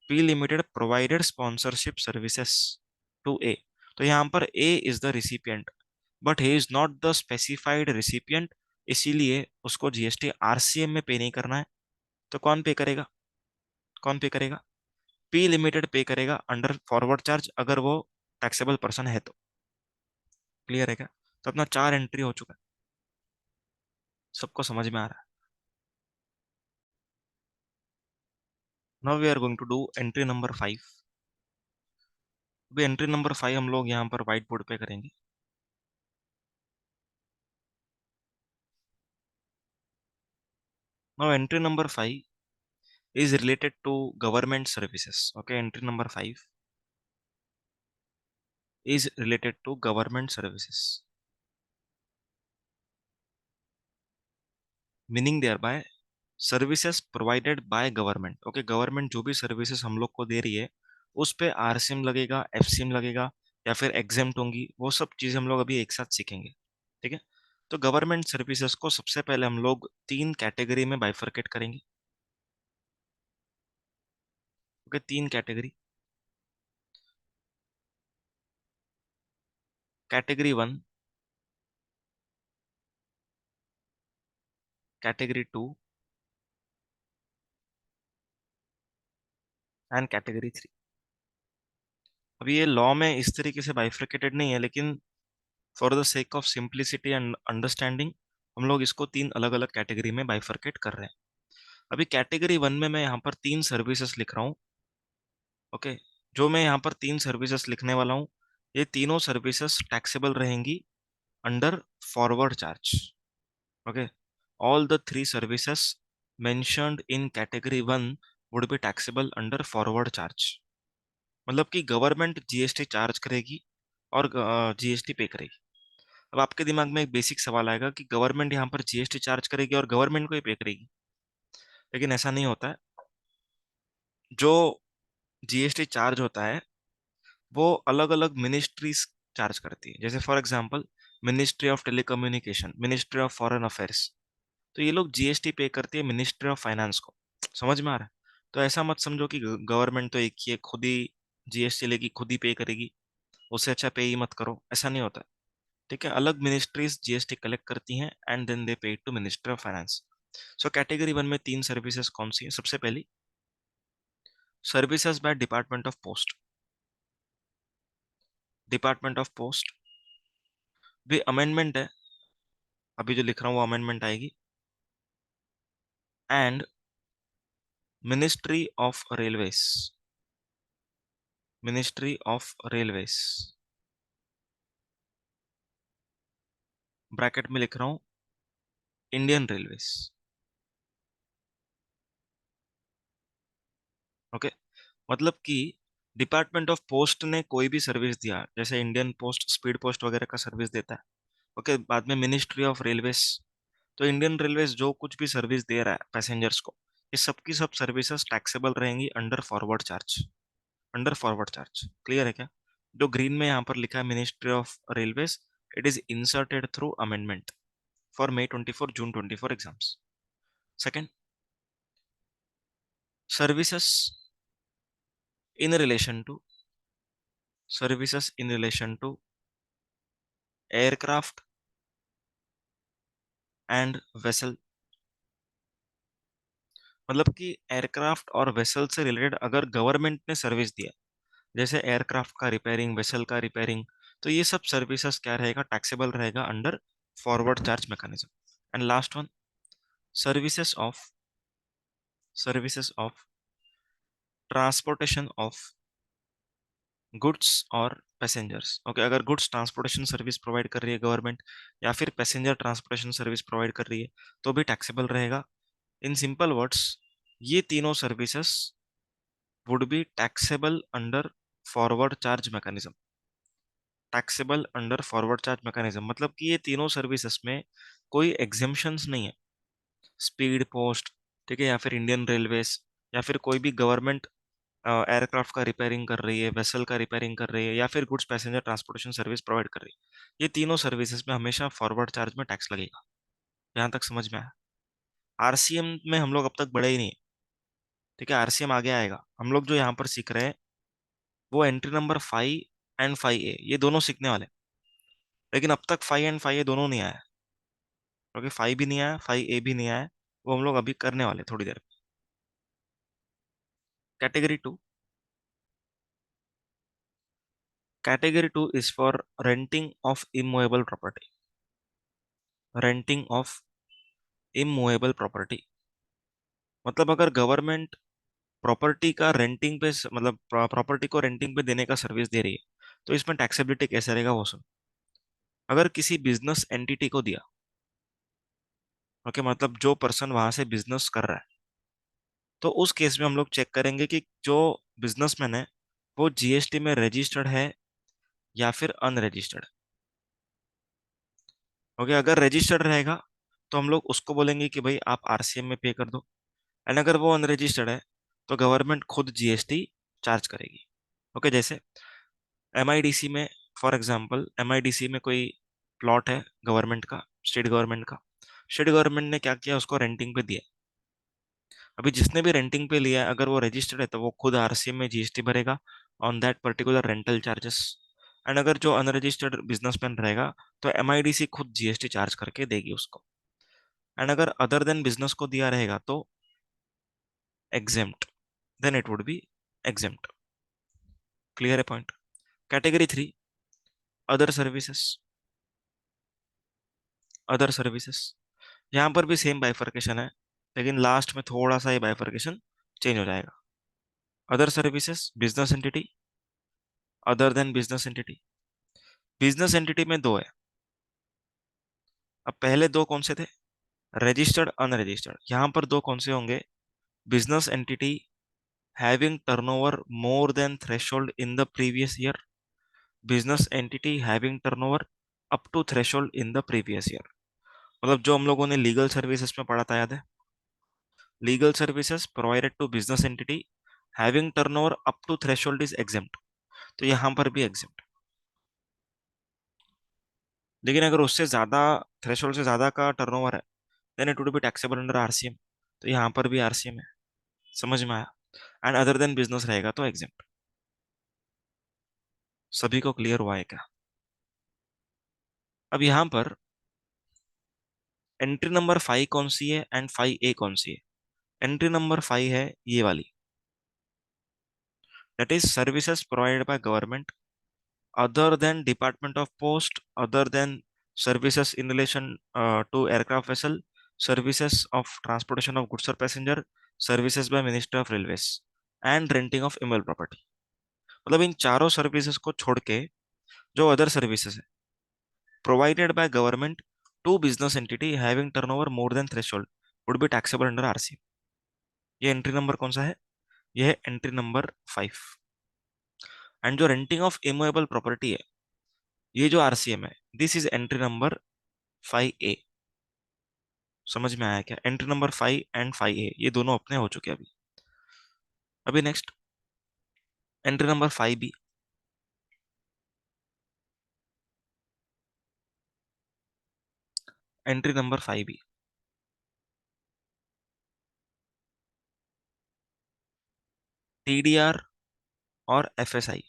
P limited provided sponsorship services to A. तो यहाँ पर A is the recipient, but he is not the specified recipient. इसीलिए उसको जीएसटी आरसीएम में पे नहीं करना है. तो कौन पे करेगा? कौन पे करेगा? पी लिमिटेड पे करेगा अंडर फॉरवर्ड चार्ज, अगर वो टैक्सेबल पर्सन है तो. क्लियर है क्या? तो अपना 4 एंट्री हो चुका है. सबको समझ में आ रहा है? Now we are going to do entry number 5. अभी एंट्री नंबर 5 हम लोग यहाँ पर व्हाइट बोर्ड पे करेंगे. Now entry number 5 is related to government services. Okay, entry number 5 is related to government services. Meaning thereby services provided by government. Okay, government जो भी services हम लोग को दे रही है उस पे आरसीएम लगेगा, एफसीएम लगेगा, या फिर एग्जेम्प्ट होंगी. वो सब चीजें हम लोग अभी एक साथ सीखेंगे. ठीक है? तो गवर्नमेंट सर्विसेज को सबसे पहले हम लोग 3 कैटेगरी में बाइफरकेट करेंगे. Okay, 3 category. Category 1, category 2 and category 3. अभी ये लॉ में इस तरीके से बाइफरकेटेड नहीं है, लेकिन for the sake of simplicity and understanding हम लोग इसको 3 अलग अलग कैटेगरी में बाइफरकेट कर रहे हैं. अभी कैटेगरी 1 में मैं यहाँ पर 3 सर्विसेज लिख रहा हूँ. ओके, जो मैं यहाँ पर 3 सर्विसेज लिखने वाला हूँ, ये तीनों सर्विसेज टैक्सेबल रहेंगी under forward charge. Okay, all the 3 services mentioned in category 1 would be taxable under forward charge. मतलब कि गवर्नमेंट जीएसटी चार्ज करेगी और जीएसटी पे करेगी. अब आपके दिमाग में एक बेसिक सवाल आएगा कि गवर्नमेंट यहाँ पर जीएसटी चार्ज करेगी और गवर्नमेंट को ही पे करेगी. लेकिन ऐसा नहीं होता है. जो जीएसटी चार्ज होता है वो अलग अलग मिनिस्ट्रीज चार्ज करती है. जैसे for example ministry of telecommunication, ministry of foreign affairs, तो ये लोग जीएसटी पे करती है मिनिस्ट्री ऑफ फाइनेंस को. समझ में आ रहा है? तो ऐसा मत समझो कि गवर्नमेंट तो एक ही है, खुद ही जीएसटी लेगी, खुद ही पे करेगी, उससे अच्छा पे ही मत करो. ऐसा नहीं होता. ठीक है, अलग मिनिस्ट्रीज जीएसटी कलेक्ट करती हैं and then they pay to ministry of finance. So category 1 में 3 सर्विसेज कौन सी है? सबसे पहली services by department of post. Department of post भी अमेंडमेंट है, अभी जो लिख रहा हूँ वो अमेंडमेंट आएगी. And ministry of railways, ministry of railways, bracket में लिख रहा हूँ इंडियन रेलवेज. ओके, मतलब कि डिपार्टमेंट ऑफ पोस्ट ने कोई भी सर्विस दिया, जैसे इंडियन पोस्ट स्पीड पोस्ट वगैरह का सर्विस देता है. ओके, बाद में मिनिस्ट्री ऑफ रेलवेज, तो इंडियन रेलवेज जो कुछ भी सर्विस दे रहा है पैसेंजर्स को, ये सब की सब सर्विसेज टैक्सेबल रहेंगी under forward charge. Under forward charge. Clear है क्या? जो ग्रीन में यहाँ पर लिखा है ministry of railways, it is inserted through amendment for May 24 June 24 exams. Second, services in relation to, services in relation to aircraft and vessel. मतलब कि एयरक्राफ्ट और वेसल से रिलेटेड अगर गवर्नमेंट ने सर्विस दिया, जैसे एयरक्राफ्ट का रिपेयरिंग, वेसल का रिपेयरिंग, तो ये सब सर्विसेज क्या रहेगा, टैक्सेबल रहेगा under forward charge mechanism. And last one, services of services of transportation of goods और पैसेंजर्स। ओके, अगर गुड्स ट्रांसपोर्टेशन सर्विस प्रोवाइड कर रही है गवर्नमेंट, या फिर पैसेंजर ट्रांसपोर्टेशन सर्विस प्रोवाइड कर रही है, तो भी टैक्सेबल रहेगा। इन सिंपल वर्ड्स, ये तीनों services would be taxable under forward charge mechanism. Taxable under forward charge mechanism मतलब कि ये तीनों सर्विसेज में कोई एग्जेम्पशंस नहीं है। स्पीड पोस्ट, ठीक है, या फिर इंडियन रेलवेज, या फिर कोई भी गवर्नमेंट एयरक्राफ्ट का रिपेयरिंग कर रही है, वेसल का रिपेयरिंग कर रही है, या फिर goods passenger transportation service provide कर रही है, ये तीनों सर्विसेज में हमेशा फॉरवर्ड चार्ज में टैक्स लगेगा। यहाँ तक समझ में आया? आरसीएम में हम लोग अब तक बढ़े ही नहीं, ठीक है, आरसीएम आगे आएगा। हम लोग जो यहाँ पर सीख रहे हैं वो एंट्री नंबर 5 एंड 5A, ये दोनों सीखने वाले हैं। लेकिन अब तक 5 एंड 5A दोनों नहीं आया, क्योंकि 5 भी नहीं आया, 5A भी नहीं आया। वो हम लोग अभी करने वाले थोड़ी देर में। Category 2, category 2 is for renting of immovable property. Renting of immovable property मतलब अगर गवर्नमेंट प्रॉपर्टी का रेंटिंग पे मतलब प्रॉपर्टी को रेंटिंग पे देने का सर्विस दे रही है, तो इसमें टैक्सेबिलिटी कैसे रहेगा वो सुन। अगर किसी बिजनेस एंटिटी को दिया, ओके, मतलब जो पर्सन वहां से बिजनेस कर रहा है, तो उस केस में हम लोग चेक करेंगे कि जो बिजनेसमैन है वो जीएसटी में रजिस्टर्ड है या फिर अनरजिस्टर्ड। ओके, अगर रजिस्टर्ड रहेगा तो हम लोग उसको बोलेंगे कि भाई आप आरसीएम में पे कर दो। एंड अगर वो अनरजिस्टर्ड है तो गवर्नमेंट खुद जीएसटी चार्ज करेगी। ओके, जैसे एमआईडीसी में, फॉर एग्जांपल एमआईडीसी में कोई प्लॉट है गवर्नमेंट का, स्टेट गवर्नमेंट का। स्टेट गवर्नमेंट ने क्या किया, उसको रेंटिंग पे दिया। अभी जिसने भी रेंटिंग पे लिया है, अगर वो रजिस्टर्ड है तो वो खुद आरसीएम में जीएसटी भरेगा on that particular rental charges. And अगर जो अनरजिस्टर्ड बिजनेसमैन रहेगा तो एमआईडीसी खुद जीएसटी चार्ज करके देगी उसको। एंड अगर अदर देन बिजनेस को दिया रहेगा तो exempt, then it would be exempt. Clear है point? Category 3, other services. Other services, यहाँ पर भी सेम बाइफर्केशन है, लेकिन लास्ट में थोड़ा सा ये बाइफर्केशन चेंज हो जाएगा। Other services, business entity, other than business entity. Business entity में दो है। अब पहले दो कौन से थे? Registered, unregistered. यहाँ पर दो कौन से होंगे? Business entity having turnover more than threshold in the previous year, business entity having turnover up to threshold in the previous year. मतलब जो हम लोगों ने लीगल सर्विसेज में पढ़ा था, याद है? Legal services provided to business entity having turnover up to threshold is exempt. तो यहाँ पर भी एग्जेम्प्ट। लेकिन अगर उससे ज्यादा, थ्रेशोल्ड से ज्यादा का टर्नओवर है, then it would be taxable under RCM. तो यहाँ पर भी आरसीएम है। समझ में आया? एंड अदर देन बिजनेस रहेगा तो एग्जेम्प्ट। सभी को क्लियर हुआ है क्या? अब यहाँ पर एंट्री नंबर 5 कौन सी है एंड 5A कौन सी है? एंट्री नंबर 5 है ये वाली, that is services provided by government other than Department of Post, other than services in relation to aircraft vessel, services of transportation of goods or passenger, services by Minister of Railways, and renting of immobile property। मतलब इन चारों services को छोड़ के जो other services है provided by government to business entity having turnover more than threshold would be taxable under RCM. ये entry number कौन सा है? ये है एंट्री नंबर 5। एंड जो रेंटिंग ऑफ इमूवेबल प्रॉपर्टी है, ये जो आरसीएम है, this is entry number 5A। समझ में आया क्या? एंट्री नंबर 5 एंड 5A ये दोनों अपने हो चुके हैं अभी। अभी next entry number 5B। Entry number 5B, TDR और एफएसआई।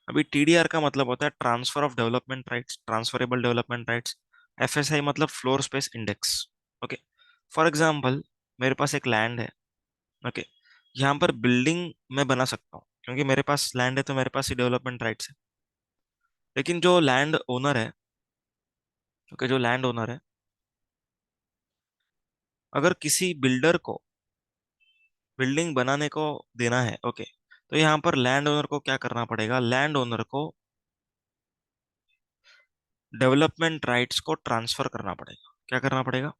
अभी टीडीआर का मतलब होता है transfer of development rights, transferable development rights. FSI मतलब floor space index. Okay, for example मेरे पास एक लैंड है, ओके, यहाँ पर बिल्डिंग मैं बना सकता हूँ क्योंकि मेरे पास लैंड है, तो मेरे पास ही डेवलपमेंट राइट्स है। लेकिन जो लैंड ओनर है, ओके, जो लैंड ओनर है, अगर किसी बिल्डर को बिल्डिंग बनाने को देना है, ओके, तो यहाँ पर लैंड ओनर को क्या करना पड़ेगा? लैंड ओनर को डेवलपमेंट राइट्स को ट्रांसफर करना पड़ेगा। क्या करना पड़ेगा?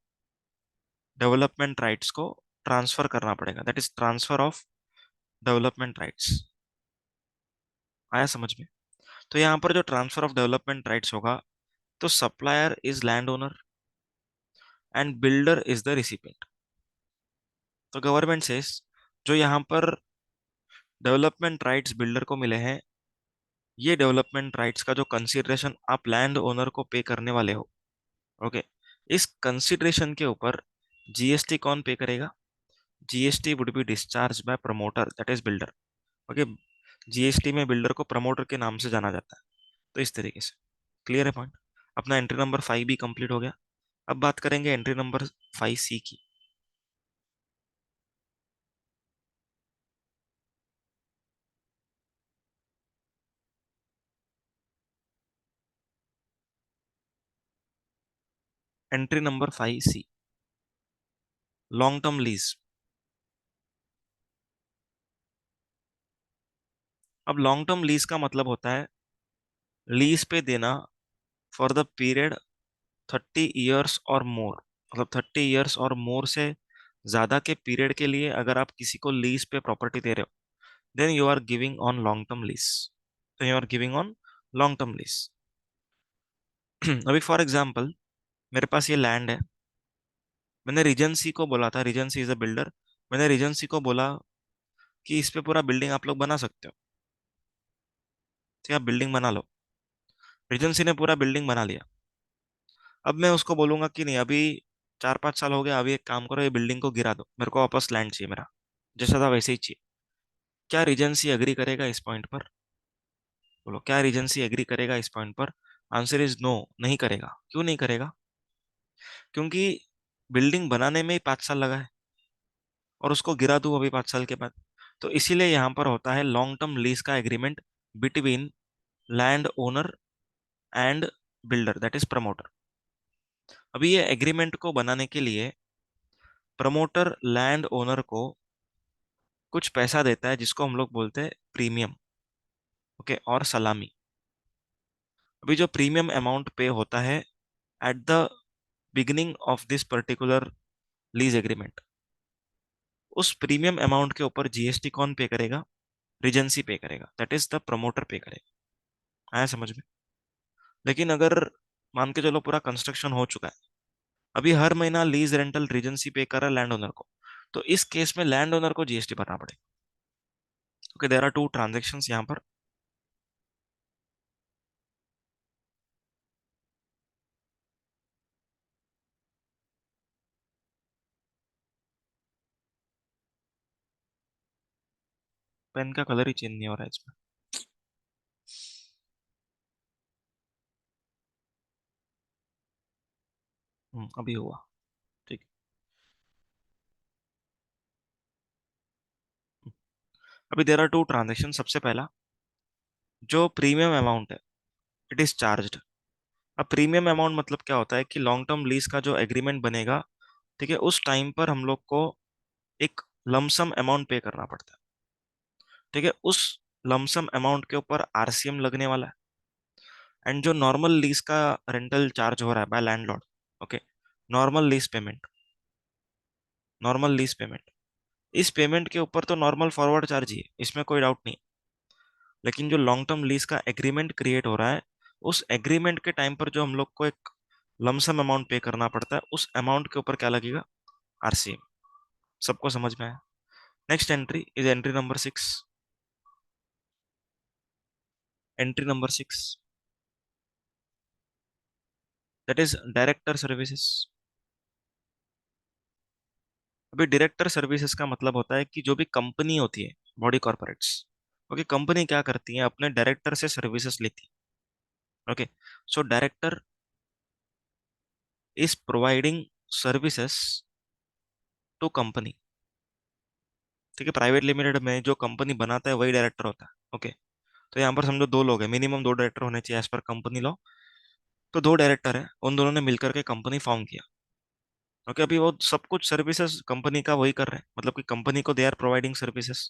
डेवलपमेंट राइट्स को ट्रांसफर करना पड़ेगा, that is transfer of development rights. आया समझ में? तो यहाँ पर जो ट्रांसफर ऑफ डेवलपमेंट राइट्स होगा, तो supplier is land owner and builder is the recipient. तो गवर्नमेंट से जो यहाँ पर डेवलपमेंट राइट्स बिल्डर को मिले हैं, ये डेवलपमेंट राइट्स का जो कंसिडरेशन आप लैंड ओनर को पे करने वाले हो, ओके, इस कंसिडरेशन के ऊपर जीएसटी कौन पे करेगा? GST would be discharge by promoter, that is builder. Okay, GST में बिल्डर को प्रमोटर के नाम से जाना जाता है। तो इस तरीके से क्लियर है पॉइंट? अपना एंट्री नंबर 5 भी कंप्लीट हो गया। अब बात करेंगे एंट्री नंबर 5C की। Entry number 5C, long term lease. अब लॉन्ग टर्म लीज का मतलब होता है लीज पे देना फॉर द पीरियड 30 ईयर्स और मोर। मतलब 30 ईयर्स और मोर से ज्यादा के पीरियड के लिए अगर आप किसी को लीज पे प्रॉपर्टी दे रहे हो, then you are giving on long term lease. तो you are giving on long term lease. अभी फॉर एग्जाम्पल मेरे पास ये लैंड है, मैंने रीजेंसी को बोला था, रीजेंसी इज अ बिल्डर, मैंने रीजेंसी को बोला कि इस पे पूरा बिल्डिंग आप लोग बना सकते हो, ठीक है, आप बिल्डिंग बना लो। रीजेंसी ने पूरा बिल्डिंग बना लिया। अब मैं उसको बोलूंगा कि नहीं, अभी 4-5 साल हो गया, अभी एक काम करो, ये बिल्डिंग को गिरा दो, मेरे को वापस लैंड चाहिए, मेरा जैसा था वैसे ही चाहिए। क्या रीजेंसी एग्री करेगा इस पॉइंट पर? बोलो, क्या रीजेंसी एग्री करेगा इस पॉइंट पर? आंसर इज नो, नहीं करेगा। क्यों नहीं करेगा? क्योंकि बिल्डिंग बनाने में ही 5 साल लगा है और उसको गिरा दूं अभी 5 साल के बाद। तो इसीलिए यहाँ पर होता है लॉन्ग टर्म लीज का agreement between land owner and builder, that is promoter. अभी ये एग्रीमेंट को बनाने के लिए प्रमोटर लैंड ओनर को कुछ पैसा देता है, जिसको हम लोग बोलते हैं प्रीमियम, ओके, और सलामी। अभी जो प्रीमियम अमाउंट पे होता है at the beginning of this particular lease agreement, उस प्रीमियम अमाउंट के ऊपर जीएसटी कौन पे करेगा? रीजेंसी पे करेगा, दैट इज द प्रमोटर पे करेगा। आया समझ में? लेकिन अगर मान के चलो पूरा कंस्ट्रक्शन हो चुका है, अभी हर महीना लीज रेंटल रीजेंसी पे कर रहा है लैंड ओनर को, तो इस केस में लैंड ओनर को जीएसटी भरना पड़ेगा। Okay, there are two transactions यहाँ पर। पेन का कलर ही चेंज नहीं हो रहा है इसमें। अभी हुआ, ठीक है। अभी देयर आर टू ट्रांजेक्शन। सबसे पहला, जो प्रीमियम अमाउंट है, इट इज चार्ज्ड। अब प्रीमियम अमाउंट मतलब क्या होता है कि लॉन्ग टर्म लीज का जो एग्रीमेंट बनेगा, ठीक है, उस टाइम पर हम लोग को एक लमसम अमाउंट पे करना पड़ता है। ठीक है, उस लमसम अमाउंट के ऊपर आरसीएम लगने वाला है। एंड जो नॉर्मल लीज का रेंटल चार्ज हो रहा है by landlord, okay, normal lease payment, normal lease payment, इस पेमेंट के ऊपर तो नॉर्मल फॉरवर्ड चार्ज ही है, इसमें कोई डाउट नहीं। लेकिन जो लॉन्ग टर्म लीज का एग्रीमेंट क्रिएट हो रहा है, उस एग्रीमेंट के टाइम पर जो हम लोग को एक लमसम अमाउंट पे करना पड़ता है, उस अमाउंट के ऊपर क्या लगेगा? आरसीएम। सबको समझ में आया? Next entry is entry number 6। Entry number 6, that is director services. अभी डायरेक्टर सर्विसेज का मतलब होता है कि जो भी कंपनी होती है, बॉडी कॉर्पोरेट्स, ओके, कंपनी क्या करती है? अपने डायरेक्टर से सर्विसेज लेती है। Okay, so director is providing services to company. ठीक है, प्राइवेट लिमिटेड में जो कंपनी बनाता है वही डायरेक्टर होता है। ओके, तो यहाँ पर समझो दो लोग हैं, मिनिमम दो डायरेक्टर होने चाहिए एज पर कंपनी लॉ। तो दो डायरेक्टर है, उन दोनों ने मिलकर के कंपनी फॉर्म किया। ओके, अभी वो सब कुछ सर्विसेज कंपनी का वही कर रहे हैं, मतलब कि कंपनी को दे आर प्रोवाइडिंग सर्विसेज।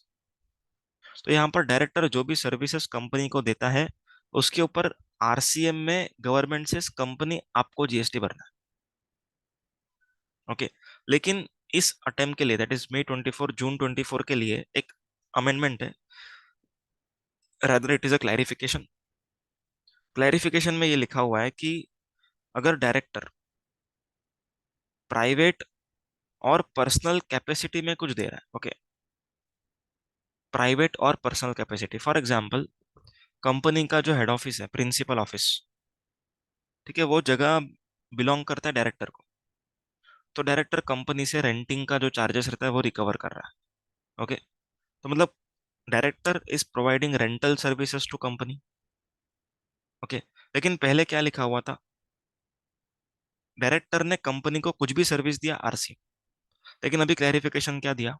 तो यहाँ पर डायरेक्टर जो भी सर्विसेज कंपनी को देता है, उसके ऊपर आरसीएम में गवर्नमेंट से कंपनी आपको जीएसटी भरना है। ओके, लेकिन इस अटेम्प्ट के लिए, दैट इज मई 24 जून 24 के लिए एक अमेंडमेंट है, rather it is a clarification. Clarification में ये लिखा हुआ है कि अगर डायरेक्टर प्राइवेट और पर्सनल कैपेसिटी में कुछ दे रहा है, ओके, प्राइवेट और personal capacity, for example company का जो हेड ऑफिस है, प्रिंसिपल ऑफिस, ठीक है, वो जगह बिलोंग करता है डायरेक्टर को। तो डायरेक्टर कंपनी से रेंटिंग का जो चार्जेस रहता है वो रिकवर कर रहा है। ओके, तो मतलब director is providing rental services to company. Okay, लेकिन पहले क्या लिखा हुआ था, डायरेक्टर ने कंपनी को कुछ भी सर्विस दिया आरसी। लेकिन अभी क्लैरिफिकेशन क्या दिया,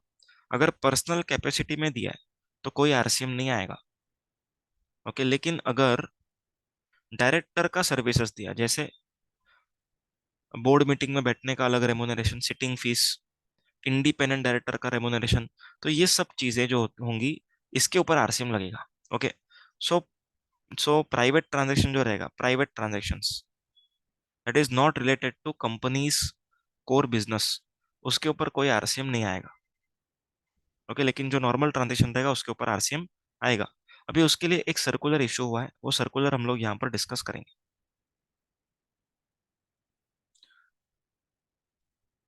अगर पर्सनल कैपेसिटी में दिया है तो कोई आरसीएम नहीं आएगा। ओके, लेकिन अगर डायरेक्टर का सर्विसेज दिया, जैसे बोर्ड मीटिंग में बैठने का अलग remuneration, sitting fees, independent director का रेमुनरेशन, तो ये सब चीजें जो होंगी इसके ऊपर आरसीएम लगेगा। ओके, सो प्राइवेट ट्रांजेक्शन जो रहेगा, private transactions that is not related to company's core business, उसके ऊपर कोई आरसीएम नहीं आएगा। ओके, लेकिन जो नॉर्मल ट्रांजेक्शन रहेगा उसके ऊपर आरसीएम आएगा। अभी उसके लिए एक सर्कुलर इशू हुआ है, वो सर्कुलर हम लोग यहाँ पर डिस्कस करेंगे।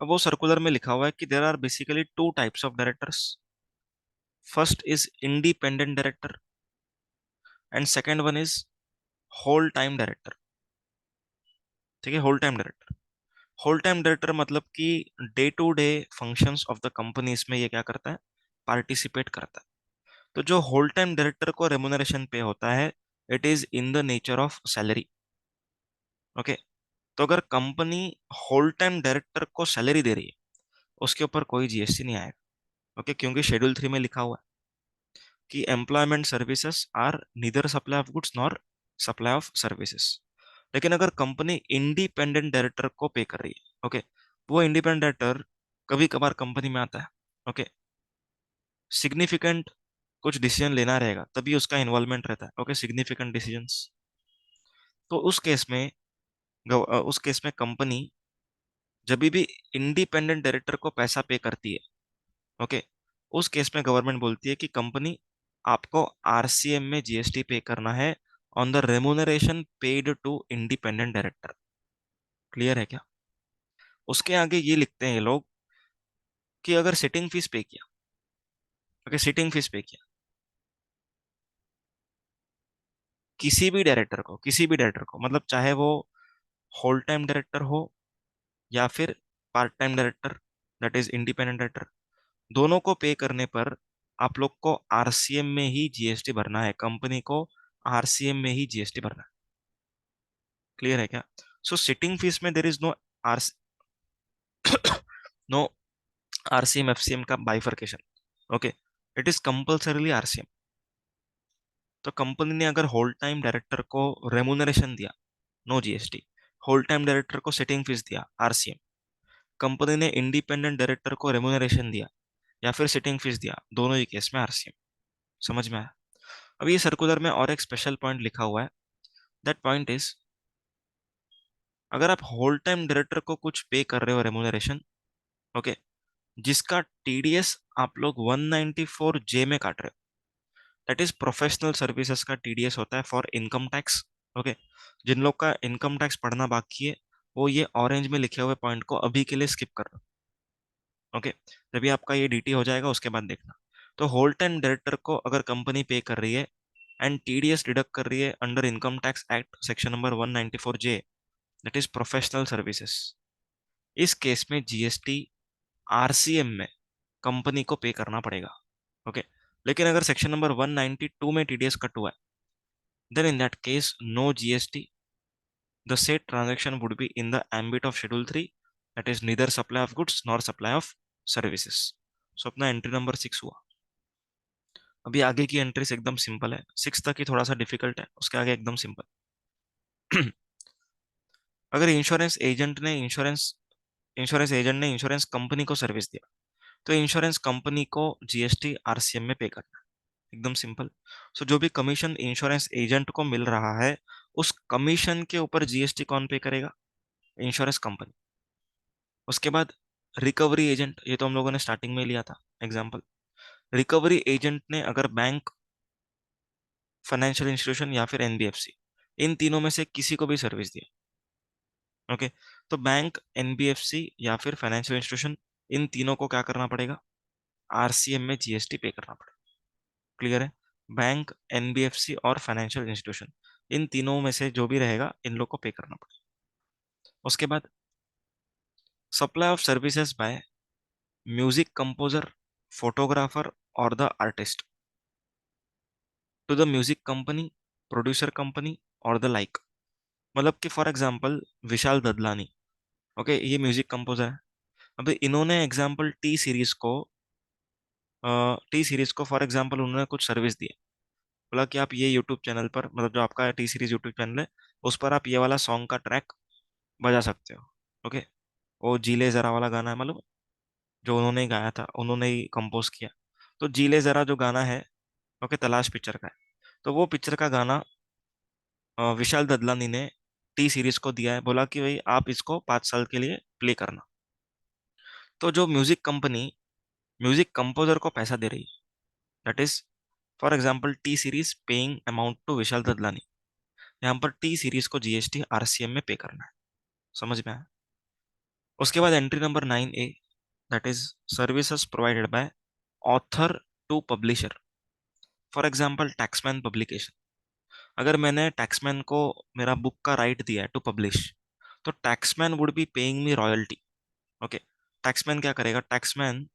अब वो सर्कुलर में लिखा हुआ है कि there are basically two types of directors. First is independent director and second one is whole time director. ठीक है, whole time director, whole time director मतलब कि day to day functions of the company इसमें ये क्या करता है, participate करता है। तो जो होल टाइम डायरेक्टर को रेमुनरेशन पे होता है, it is in the nature of salary. Okay, तो अगर कंपनी होल टाइम डायरेक्टर को सैलरी दे रही है, उसके ऊपर कोई जीएसटी नहीं आएगा। ओके, क्योंकि शेड्यूल 3 में लिखा हुआ है कि employment services are neither supply of goods nor supply of services. लेकिन अगर कंपनी इंडिपेंडेंट डायरेक्टर को पे कर रही है, ओके, वो इंडिपेंडेंट डायरेक्टर कभी कभार कंपनी में आता है, ओके, सिग्निफिकेंट कुछ डिसीजन लेना रहेगा तभी उसका इन्वॉल्वमेंट रहता है। ओके, सिग्निफिकेंट डिसीजंस, तो उस केस में उस केस में कंपनी जब भी इंडिपेंडेंट डायरेक्टर को पैसा पे करती है, ओके, उस केस में गवर्नमेंट बोलती है कि कंपनी आपको आरसीएम में जीएसटी पे करना है on the remuneration paid to independent director. Clear है क्या? उसके आगे ये लिखते हैं ये लोग कि अगर सिटिंग फीस पे किया, ओके, सिटिंग फीस पे किया किसी भी डायरेक्टर को, मतलब चाहे वो होल टाइम डायरेक्टर हो या फिर part time director, that is independent director, दोनों को पे करने पर आप लोग को आरसीएम में ही जीएसटी भरना है, कंपनी को आरसीएम में ही जीएसटी भरना है। क्लियर है क्या? सो सिटिंग फीस में there is no or no RCM FCM का bifurcation. Okay, it is compulsorily RCM. तो कंपनी ने अगर होल टाइम डायरेक्टर को रेमुनरेशन दिया, no GST, whole time director को सिटिंग फीस दिया, आरसीएम, कंपनी ने इंडिपेंडेंट डायरेक्टर को रेमुनरेशन दिया या फिर सिटिंग फीस दिया, दोनों ही केस में आरसीएम। समझ में आया? अब ये सर्कुलर में और एक स्पेशल पॉइंट लिखा हुआ है, दैट पॉइंट इज अगर आप होल टाइम डायरेक्टर को कुछ पे कर रहे हो रेमुनरेशन, ओके, जिसका टीडीएस आप लोग 194 जे में काट रहे हो, दैट इज प्रोफेशनल सर्विसेज का टीडीएस होता है फॉर इनकम टैक्स। ओके, जिन लोग का इनकम टैक्स पढ़ना बाकी है वो ये ऑरेंज में लिखे हुए पॉइंट को अभी के लिए स्किप कर रहे हो। ओके, जब भी आपका ये डीटी हो जाएगा उसके बाद देखना। तो होल टाइम डायरेक्टर को अगर कंपनी पे कर रही है एंड टीडीएस डिडक्ट कर रही है under income tax act section number 194 J, that is professional services, इस केस में जीएसटी आरसीएम में कंपनी को पे करना पड़ेगा। ओके, लेकिन अगर सेक्शन नंबर 192 में टीडीएस कट हुआ है, then in that case no GST, the set transaction would be in the ambit of schedule 3, that is neither supply of goods nor supply of services. So अपना entry number 6 हुआ। अभी आगे की entries एकदम simple है, six तक ही थोड़ा सा डिफिकल्ट है, उसके आगे एकदम सिंपल। अगर इंश्योरेंस एजेंट ने इंश्योरेंस कंपनी को सर्विस दिया, तो इंश्योरेंस कंपनी को जीएसटी आरसीएम में पे करना है, एकदम सिंपल। सो जो भी कमीशन इंश्योरेंस एजेंट को मिल रहा है, उस कमीशन के ऊपर जीएसटी कौन पे करेगा? Insurance company. उसके बाद रिकवरी एजेंट, ये तो हम लोगों ने स्टार्टिंग में लिया था एग्जांपल। रिकवरी एजेंट ने अगर बैंक, फाइनेंशियल इंस्टीट्यूशन या फिर एनबीएफसी, इन तीनों में से किसी को भी सर्विस दिया, ओके, तो बैंक, एनबीएफसी या फिर फाइनेंशियल इंस्टीट्यूशन, इन तीनों को क्या करना पड़ेगा? आरसीएम में जीएसटी पे करना पड़ेगा। क्लियर है? बैंक, एनबीएफसी और फाइनेंशियल इंस्टीट्यूशन, इन तीनों में से जो भी रहेगा इन लोग को पे करना पड़ेगा। उसके बाद supply of services by music composer, photographer और the artist to the music company, producer company और द लाइक। मतलब कि for example Vishal Dadlani, okay, ये म्यूजिक कंपोजर है। अभी इन्होंने एग्जांपल टी सीरीज को फॉर एग्जांपल उन्होंने कुछ सर्विस दी, बोला कि आप ये यूट्यूब चैनल पर, मतलब जो आपका टी सीरीज यूट्यूब चैनल है, उस पर आप ये वाला सॉन्ग का ट्रैक बजा सकते हो, ओके। वो जीले जरा वाला गाना है मालूम है? जो उन्होंने ही गाया था, उन्होंने ही कंपोज किया। तो जीले जरा जो गाना है, ओके, तलाश पिक्चर का है। तो वो पिक्चर का गाना विशाल ददलानी ने टी सीरीज को दिया है, बोला कि भाई आप इसको 5 साल के लिए प्ले करना। तो जो म्यूजिक कंपनी म्यूजिक कंपोजर को पैसा दे रही है, that is for example T series paying amount to Vishal Dadlani, यहाँ पर टी सीरीज को जीएसटी आरसीएम में पे करना है। समझ में आया? उसके बाद entry number 9A, that is services provided by author to publisher. For example Taxmann publication, अगर मैंने टैक्समैन को मेरा बुक का राइट दिया है टू पब्लिश, तो Taxmann would be paying me royalty, okay. Taxmann क्या करेगा? टैक्समैन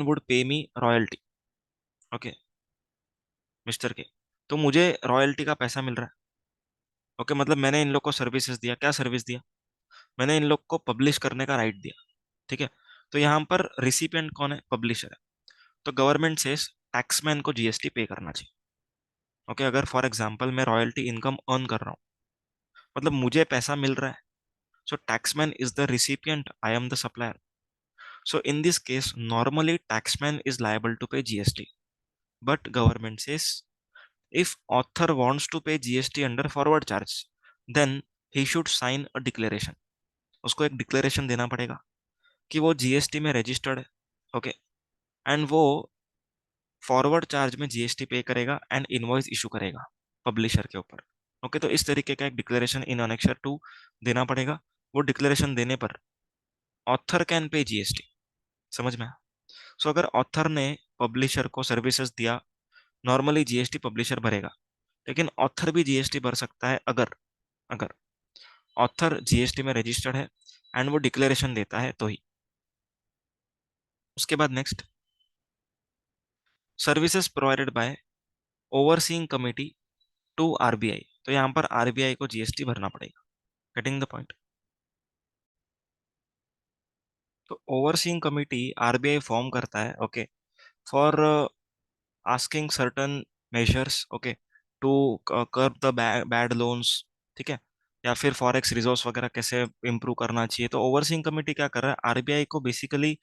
वुड पे मी रॉयल्टी, ओके, मिस्टर के। तो मुझे रॉयल्टी का पैसा मिल रहा है, ओके, मतलब मैंने इन लोग को सर्विसेज दिया। क्या सर्विस दिया? मैंने इन लोग को पब्लिश करने का राइट दिया, ठीक है। तो यहाँ पर रिसिपिएंट कौन है? पब्लिशर है। तो गवर्नमेंट से टैक्समैन को जीएसटी पे करना चाहिए, ओके। अगर फॉर एग्जांपल मैं रॉयल्टी इनकम अर्न कर रहा हूँ, मतलब मुझे पैसा मिल रहा है, so Taxmann is the recipient, I am the supplier. So in this case, normally taxman is liable to pay GST. But government says if author wants to pay GST under forward charge, then he should sign a declaration. उसको एक declaration देना पड़ेगा कि वो GST में registered है, okay, and वो forward charge में जीएसटी पे करेगा एंड इनवॉइस इशू करेगा पब्लिशर के ऊपर, ओके। तो इस तरीके का एक डिक्लेरेशन इन अनेक्सर 2 देना पड़ेगा। वो डिक्लेरेशन देने पर ऑथर कैन पे जीएसटी। समझ में? सो अगर ऑथर ने पब्लिशर को सर्विसेज दिया, नॉर्मली जीएसटी पब्लिशर भरेगा, लेकिन ऑथर भी जीएसटी भर सकता है अगर अगर ऑथर जीएसटी में रजिस्टर्ड है एंड वो डिक्लेरेशन देता है तो ही। उसके बाद next, services provided by overseeing committee to RBI. तो यहाँ पर आरबीआई को जीएसटी भरना पड़ेगा। Getting the point? तो ओवरसीइंग कमिटी आरबीआई फॉर्म करता है, okay, for asking certain measures, okay, to curb the bad loans, ठीक है, या फिर फॉरेक्स रिजर्व्स वगैरह कैसे इंप्रूव करना चाहिए। तो ओवरसीइंग कमेटी क्या कर रहा है? आरबीआई को बेसिकली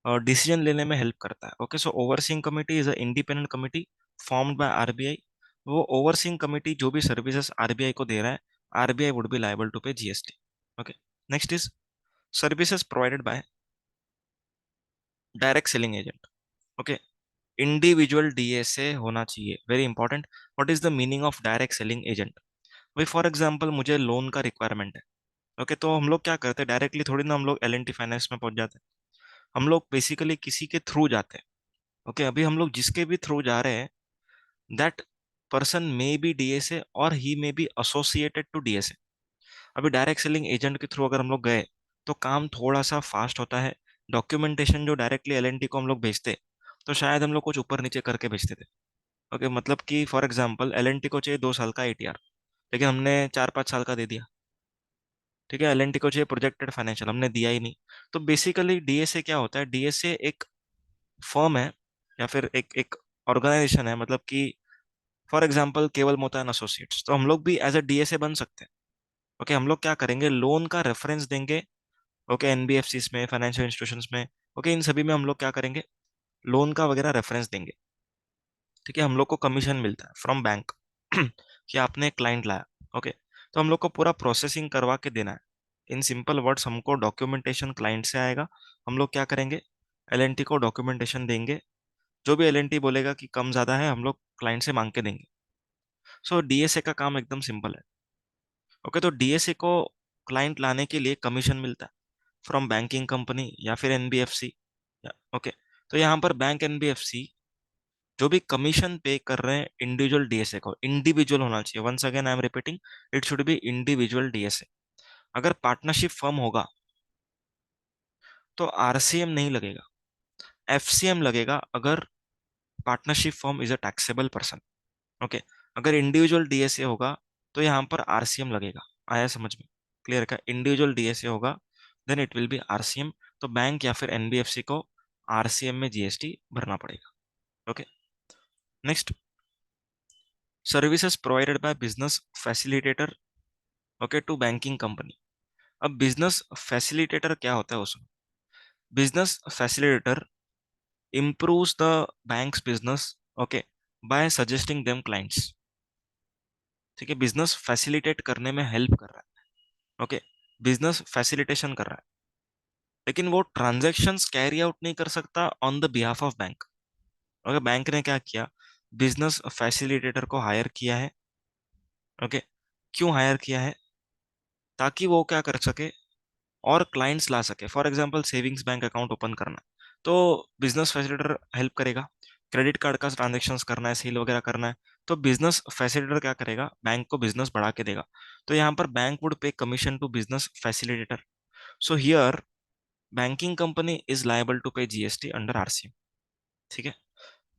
डिसीजन लेने में हेल्प करता है, okay. So overseeing committee is a independent committee formed by RBI. वो ओवरसीइंग कमेटी जो भी सर्विसेज आरबीआई को दे रहा है, RBI would be liable to pay GST, okay. Next is services provided by direct selling agent, okay. Individual DSA होना चाहिए, very important. What is the meaning of direct selling agent? भाई for example मुझे loan का requirement है, okay, तो हम लोग क्या करते हैं? डायरेक्टली थोड़ी ना हम लोग एल एंड टी फाइनेंस में पहुंच जाते हैं, हम लोग बेसिकली किसी के थ्रू जाते हैं, ओके। अभी हम लोग जिसके भी थ्रू जा रहे हैं, that person may be DSA और he may be associated to DSA. अभी डायरेक्ट सेलिंग एजेंट के थ्रू अगर हम लोग गए, तो काम थोड़ा सा फास्ट होता है। डॉक्यूमेंटेशन जो डायरेक्टली एल को हम लोग भेजते, तो शायद हम लोग कुछ ऊपर नीचे करके भेजते थे, ओके। मतलब कि फॉर एग्जांपल एल को चाहिए 2 साल का एटीआर, लेकिन हमने 4-5 साल का दे दिया, ठीक है, एल को चाहिए प्रोजेक्टेड फाइनेंशियल, हमने दिया ही नहीं। तो बेसिकली डीएसए क्या होता है, डीएसए एक फर्म है या फिर एक एक ऑर्गेनाइजेशन है, मतलब कि फॉर एग्जांपल केवल मोता एंड एसोसिएट्स, तो हम लोग भी एज अ डीएसए बन सकते हैं। ओके, हम लोग क्या करेंगे, लोन का रेफरेंस देंगे। ओके, एनबीएफसी में, फाइनेंशियल इंस्टीट्यूशंस में, ओके, इन सभी में हम लोग क्या करेंगे, लोन का वगैरह रेफरेंस देंगे। ठीक है, हम लोग को कमीशन मिलता है फ्रॉम बैंक कि आपने क्लाइंट लाया। ओके, तो हम लोग को पूरा प्रोसेसिंग करवा के देना है। इन सिंपल वर्ड्स, हमको डॉक्यूमेंटेशन क्लाइंट से आएगा। हम लोग क्या करेंगे, एल को डॉक्यूमेंटेशन देंगे। जो भी एल बोलेगा कि कम ज्यादा है, हम लोग क्लाइंट से मांग के देंगे। सो डीएसए का काम एकदम सिंपल है। ओके, तो डीएसए को क्लाइंट लाने के लिए कमीशन मिलता है फ्रॉम बैंकिंग कंपनी या फिर एनबीएफसी। ओके, तो यहाँ पर बैंक एनबीएफसी जो भी कमीशन पे कर रहे हैं इंडिविजुअल डीएसए को, इंडिविजुअल होना चाहिए, once again I am repeating, it should be individual DSA. अगर पार्टनरशिप फर्म होगा तो आरसीएम नहीं लगेगा, एफसीएम लगेगा, अगर partnership firm is a taxable person. Okay, अगर इंडिविजुअल डीएसए होगा तो यहाँ पर आरसीएम लगेगा। आया समझ में? क्लियर का, इंडिविजुअल डीएसए होगा then it will be RCM. तो बैंक या फिर एनबीएफसी को आरसीएम में जीएसटी भरना पड़ेगा। Okay, next, services provided by business facilitator, okay, to banking company. अब बिजनेस फैसिलिटेटर क्या होता है उसमें, business facilitator improves the bank's business, okay, by suggesting them clients। ठीक है, बिजनेस फैसिलिटेट करने में हेल्प कर रहा है। ओके, बिजनेस फैसिलिटेशन कर रहा है, लेकिन वो ट्रांजैक्शंस कैरी आउट नहीं कर सकता on the behalf of bank. Okay, bank ने क्या किया, बिजनेस फैसिलिटेटर को हायर किया है। ओके, क्यों हायर किया है, ताकि वो क्या कर सके और क्लाइंट्स ला सके। For example savings bank account open करना है, तो बिजनेस फैसिलिटेटर हेल्प करेगा। क्रेडिट कार्ड का ट्रांजेक्शन्स करना है, सेल वगैरह करना है, तो बिजनेस फैसिलिटेटर क्या करेगा, बैंक को बिजनेस बढ़ा के देगा। तो यहाँ पर bank would pay commission to business facilitator. So here banking company is liable to pay GST under RCM. ठीक है,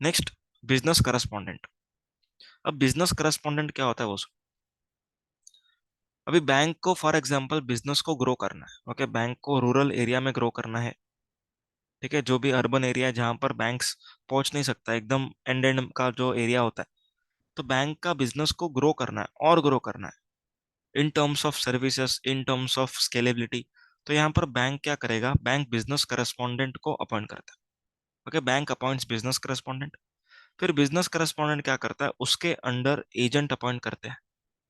नेक्स्ट, बिजनेस करस्पॉन्डेंट। अब बिजनेस करस्पॉन्डेंट क्या होता है वो, अभी बैंक को फॉर एग्जांपल बिजनेस को ग्रो करना है। ओके, बैंक को रूरल एरिया में ग्रो करना है। ठीक है, जो भी अर्बन एरिया है जहां पर बैंक्स पहुंच नहीं सकता, एकदम एंड एंड का जो एरिया होता है, तो बैंक का बिजनेस को ग्रो करना है और ग्रो करना है in terms of services, in terms of scalability. तो यहाँ पर बैंक क्या करेगा, बैंक बिजनेस करस्पॉन्डेंट को अपॉइंट करता है। ओके, बैंक अपॉइंट्स बिजनेस करस्पॉन्डेंट। फिर बिजनेस करस्पॉन्डेंट क्या करता है, उसके अंडर एजेंट अपॉइंट करते हैं।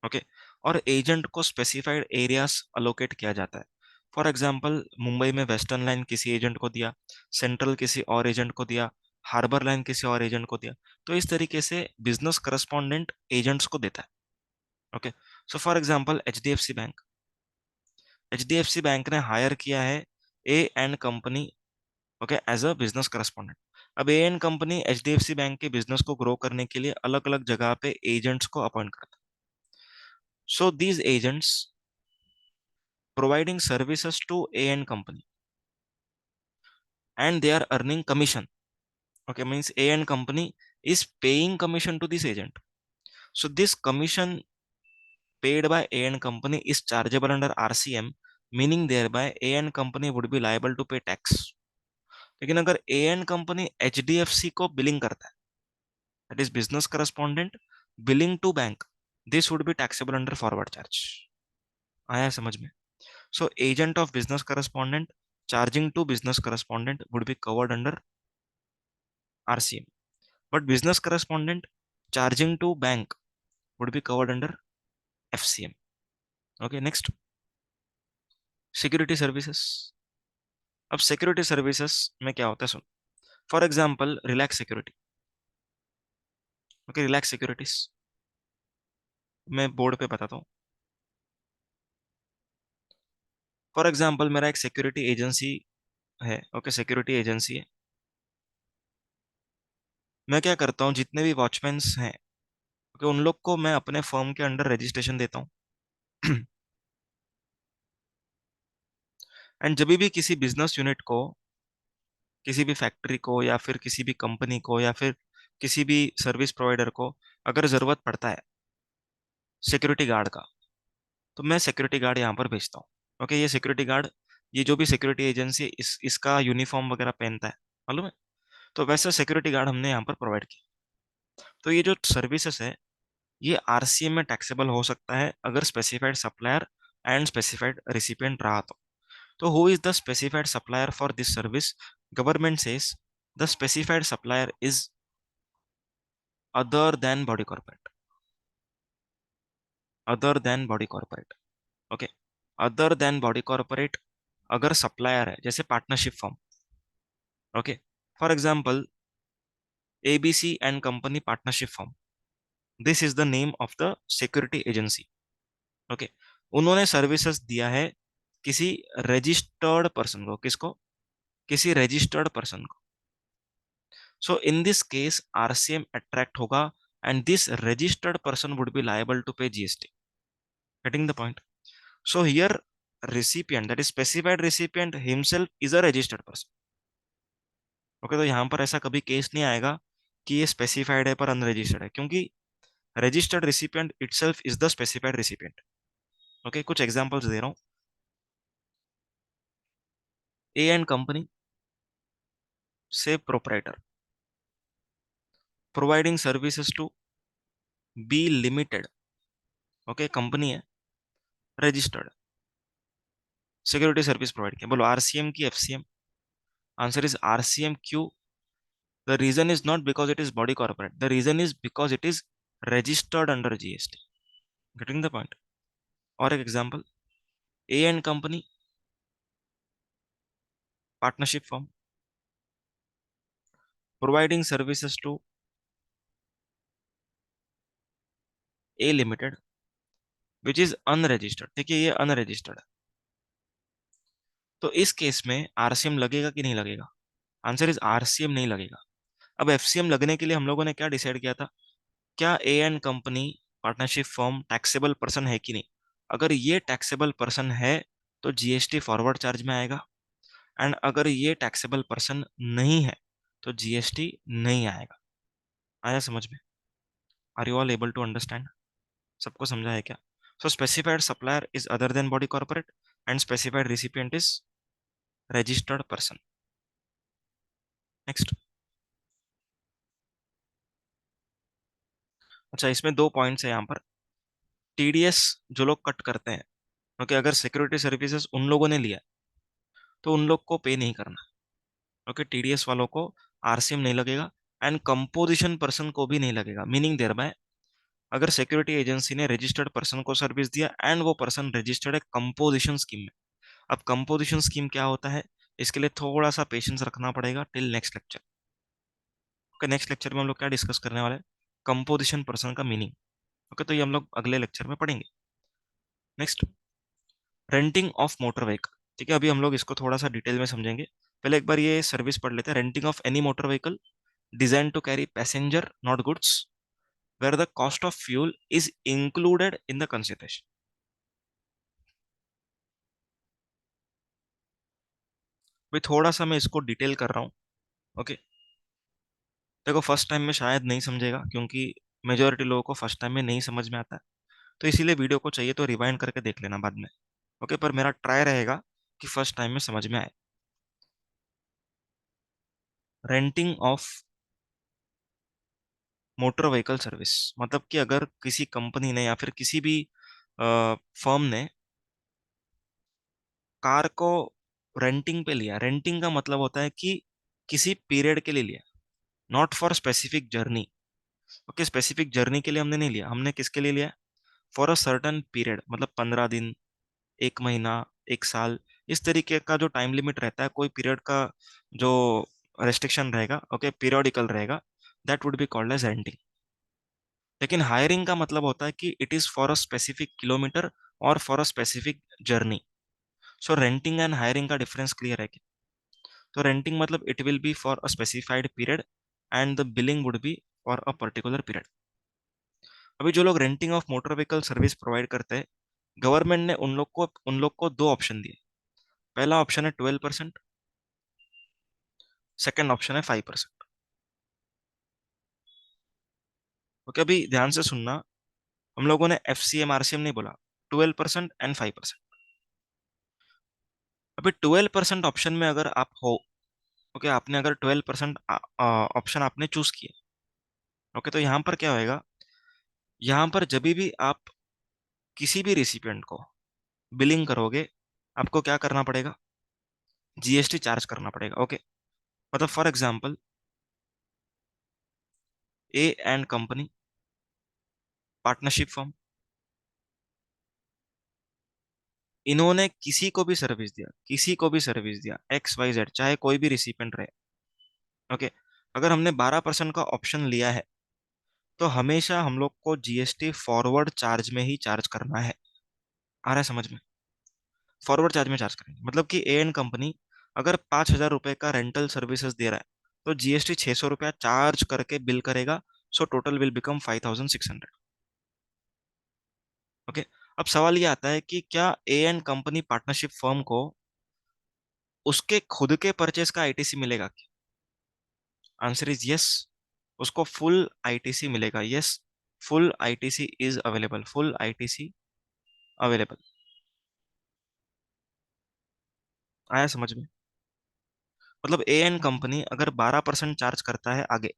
ओके, और एजेंट को स्पेसिफाइड एरियाज अलोकेट किया जाता है। फॉर एग्जांपल मुंबई में वेस्टर्न लाइन किसी एजेंट को दिया, सेंट्रल किसी और एजेंट को दिया, हार्बर लाइन किसी और एजेंट को दिया। तो इस तरीके से बिजनेस करस्पॉन्डेंट एजेंट्स को देता है। Okay, so for example HDFC bank ने हायर किया है A and company, okay, as a business correspondent. अब A and company HDFC bank के बिजनेस को ग्रो करने के लिए अलग अलग जगह पे एजेंट्स को अपॉइंट करता है। So these agents providing services to A and company and they are earning commission. Okay, means A and company is paying commission to this agent. So this commission paid by A and company is chargeable under RCM, meaning thereby A and company would be liable to pay tax. लेकिन अगर A and company HDFC को billing करता है, that is business correspondent billing to bank, this would be taxable under forward charge. आया समझ में? So agent of business correspondent charging to business correspondent would be covered under RCM, but business correspondent charging to bank would be covered under FCM. Okay, next, security services। अब security services में क्या होता है सुन, for example relax security. Okay, relax securities मैं board पे बताता हूँ। फॉर एग्जांपल मेरा एक सिक्योरिटी एजेंसी है। ओके, सिक्योरिटी एजेंसी है। मैं क्या करता हूँ, जितने भी वॉचमैन हैं, ओके, उन लोग को मैं अपने फर्म के अंडर रजिस्ट्रेशन देता हूँ एंड जब भी किसी बिजनेस यूनिट को, किसी भी फैक्ट्री को या फिर किसी भी कंपनी को या फिर किसी भी सर्विस प्रोवाइडर को अगर जरूरत पड़ता है सिक्योरिटी गार्ड का, तो मैं सिक्योरिटी गार्ड यहाँ पर भेजता हूँ। ओके, ये सिक्योरिटी गार्ड, ये जो भी सिक्योरिटी एजेंसी इसका यूनिफॉर्म वगैरह पहनता है, मालूम है? तो वैसा सिक्योरिटी गार्ड हमने यहाँ पर प्रोवाइड किया। तो ये जो सर्विसेज है ये आरसीएम में टैक्सेबल हो सकता है अगर specified supplier and specified recipient रहा तो who is the specified supplier for this service? Government says the specified supplier is other than body corporate, other than body corporate. Okay, other than body corporate अगर supplier है, जैसे partnership form. Okay, for example ABC and company partnership form, this is the name of the security agency. Okay, उन्होंने services दिया है किसी registered person को, किसको? किसी रजिस्टर्ड पर्सन को। So in this case RCM attract होगा and this registered person would be liable to pay GST. Getting the point? So here recipient, that is specified recipient himself is a registered person. Okay, तो यहाँ पर ऐसा कभी case नहीं आएगा कि ये स्पेसिफाइड है पर अनरजिस्टर्ड है, क्योंकि registered recipient itself is the specified recipient. Okay, कुछ एग्जांपल्स दे रहा हूँ। ए एंड कंपनी से proprietor providing services to B limited. Okay, company है, रजिस्टर्ड, सिक्योरिटी सर्विस प्रोवाइड किया। बोलो आरसीएम की एफसीएम? आंसर इज आरसीएम क्यू? The reason is not because it is body corporate, the reason is because it is registered under GST. Getting the point? और एक example, A and company partnership firm providing services to A limited which is unregistered. देखिए ये unregistered है, तो इस case में RCM लगेगा कि नहीं लगेगा? आंसर इज आरसीएम नहीं लगेगा। अब एफसीएम लगने के लिए हम लोगों ने क्या डिसाइड किया था? क्या ए and company partnership firm taxable person है कि नहीं? अगर ये टैक्सेबल पर्सन है तो जीएसटी फॉरवर्ड चार्ज में आएगा, एंड अगर ये टैक्सेबल पर्सन नहीं है तो जीएसटी नहीं आएगा। आया समझ में? Are you all able to understand? सबको समझा है क्या? So specified supplier is other than body corporate and specified recipient is registered person. Next. अच्छा, इसमें दो पॉइंट्स है यहाँ पर। टीडीएस जो लोग कट करते हैं, ओके, अगर सिक्योरिटी सर्विसेज उन लोगों ने लिया तो उन लोग को पे नहीं करना। ओके, टीडीएस वालों को आरसीएम नहीं लगेगा एंड कंपोजिशन पर्सन को भी नहीं लगेगा। मीनिंग देयर बाय, अगर सिक्योरिटी एजेंसी ने रजिस्टर्ड पर्सन को सर्विस दिया एंड वो पर्सन रजिस्टर्ड है कंपोजिशन स्कीम में। अब कंपोजिशन स्कीम क्या होता है, इसके लिए थोड़ा सा पेशेंस रखना पड़ेगा till next lecture. Okay, next lecture में हम लोग क्या डिस्कस करने वाले हैं? कंपोजिशन पर्सन का मीनिंग। ओके, तो ये हम लोग अगले लेक्चर में पढ़ेंगे। Next, renting of motor vehicle. ठीक है, अभी हम लोग इसको थोड़ा सा डिटेल में समझेंगे। पहले एक बार ये सर्विस पढ़ लेते हैं। Renting of any motor vehicle design to carry passenger not goods where the cost of fuel is included in the consideration. अभी थोड़ा सा मैं इसको डिटेल कर रहा हूँ। ओके, देखो फर्स्ट टाइम में शायद नहीं समझेगा, क्योंकि मेजोरिटी लोगों को फर्स्ट टाइम में नहीं समझ में आता है, तो इसीलिए वीडियो को चाहिए तो रिवाइंड करके देख लेना बाद में। ओके, पर मेरा ट्राई रहेगा कि फर्स्ट टाइम में समझ में आए। Renting of motor vehicle service मतलब कि अगर किसी कंपनी ने या फिर किसी भी फर्म ने कार को रेंटिंग पे लिया। रेंटिंग का मतलब होता है कि किसी पीरियड के लिए लिया, not for specific journey. Okay, specific journey के लिए हमने नहीं लिया, हमने किसके लिए लिया? फॉर अ सर्टन पीरियड, मतलब 15 दिन, 1 महीना, 1 साल, इस तरीके का जो टाइम लिमिट रहता है, कोई पीरियड का जो रेस्ट्रिक्शन रहेगा, ओके, पीरियोडिकल रहेगा, that would be called as renting. लेकिन हायरिंग का मतलब होता है कि it is for a specific kilometre और for a specific journey. So renting and hiring का डिफरेंस क्लियर है क्या? तो रेंटिंग मतलब it will be for a specified period and the billing would be for a particular period. अभी जो लोग renting of motor vehicle service provide करते हैं, गवर्नमेंट ने उन लोग को दो ऑप्शन दिए। पहला ऑप्शन है 12%, सेकेंड ऑप्शन है 5%। ओके, अभी ध्यान से सुनना, हम लोगों ने F C M R C M नहीं बोला, 12% एंड 5%। अभी 12% ऑप्शन में अगर आप हो, ओके, आपने अगर 12% ऑप्शन आपने चूज किया, ओके, तो यहाँ पर क्या होएगा, यहाँ पर जब भी आप किसी भी रिसिपिएंट को बिलिंग करोगे, आपको क्या करना पड़ेगा, जीएसटी चार्ज करना पड़ेगा। ओके, मतलब for example A and company partnership firm, इन्होंने किसी को भी सर्विस दिया, किसी को भी सर्विस दिया, एक्स वाई जेड, चाहे कोई भी रिसिपिएंट रहे। ओके, अगर हमने 12% का ऑप्शन लिया है, तो हमेशा हम लोग को जीएसटी फॉरवर्ड चार्ज में ही चार्ज करना है। आ रहा है समझ में? फॉरवर्ड चार्ज में चार्ज करेंगे, मतलब कि ए एंड कंपनी अगर 5,000 रुपए का रेंटल सर्विसेज दे रहा है, तो जीएसटी 600 रुपया चार्ज करके बिल करेगा। So total will become 5,600। Okay, अब सवाल ये आता है कि क्या ए एंड कंपनी पार्टनरशिप फर्म को उसके खुद के परचेज का आईटीसी मिलेगा क्या? आंसर इज यस, उसको फुल आईटीसी मिलेगा। Yes, full ITC is available, full ITC available. आया समझ में? मतलब ए एंड कंपनी अगर 12% चार्ज करता है आगे,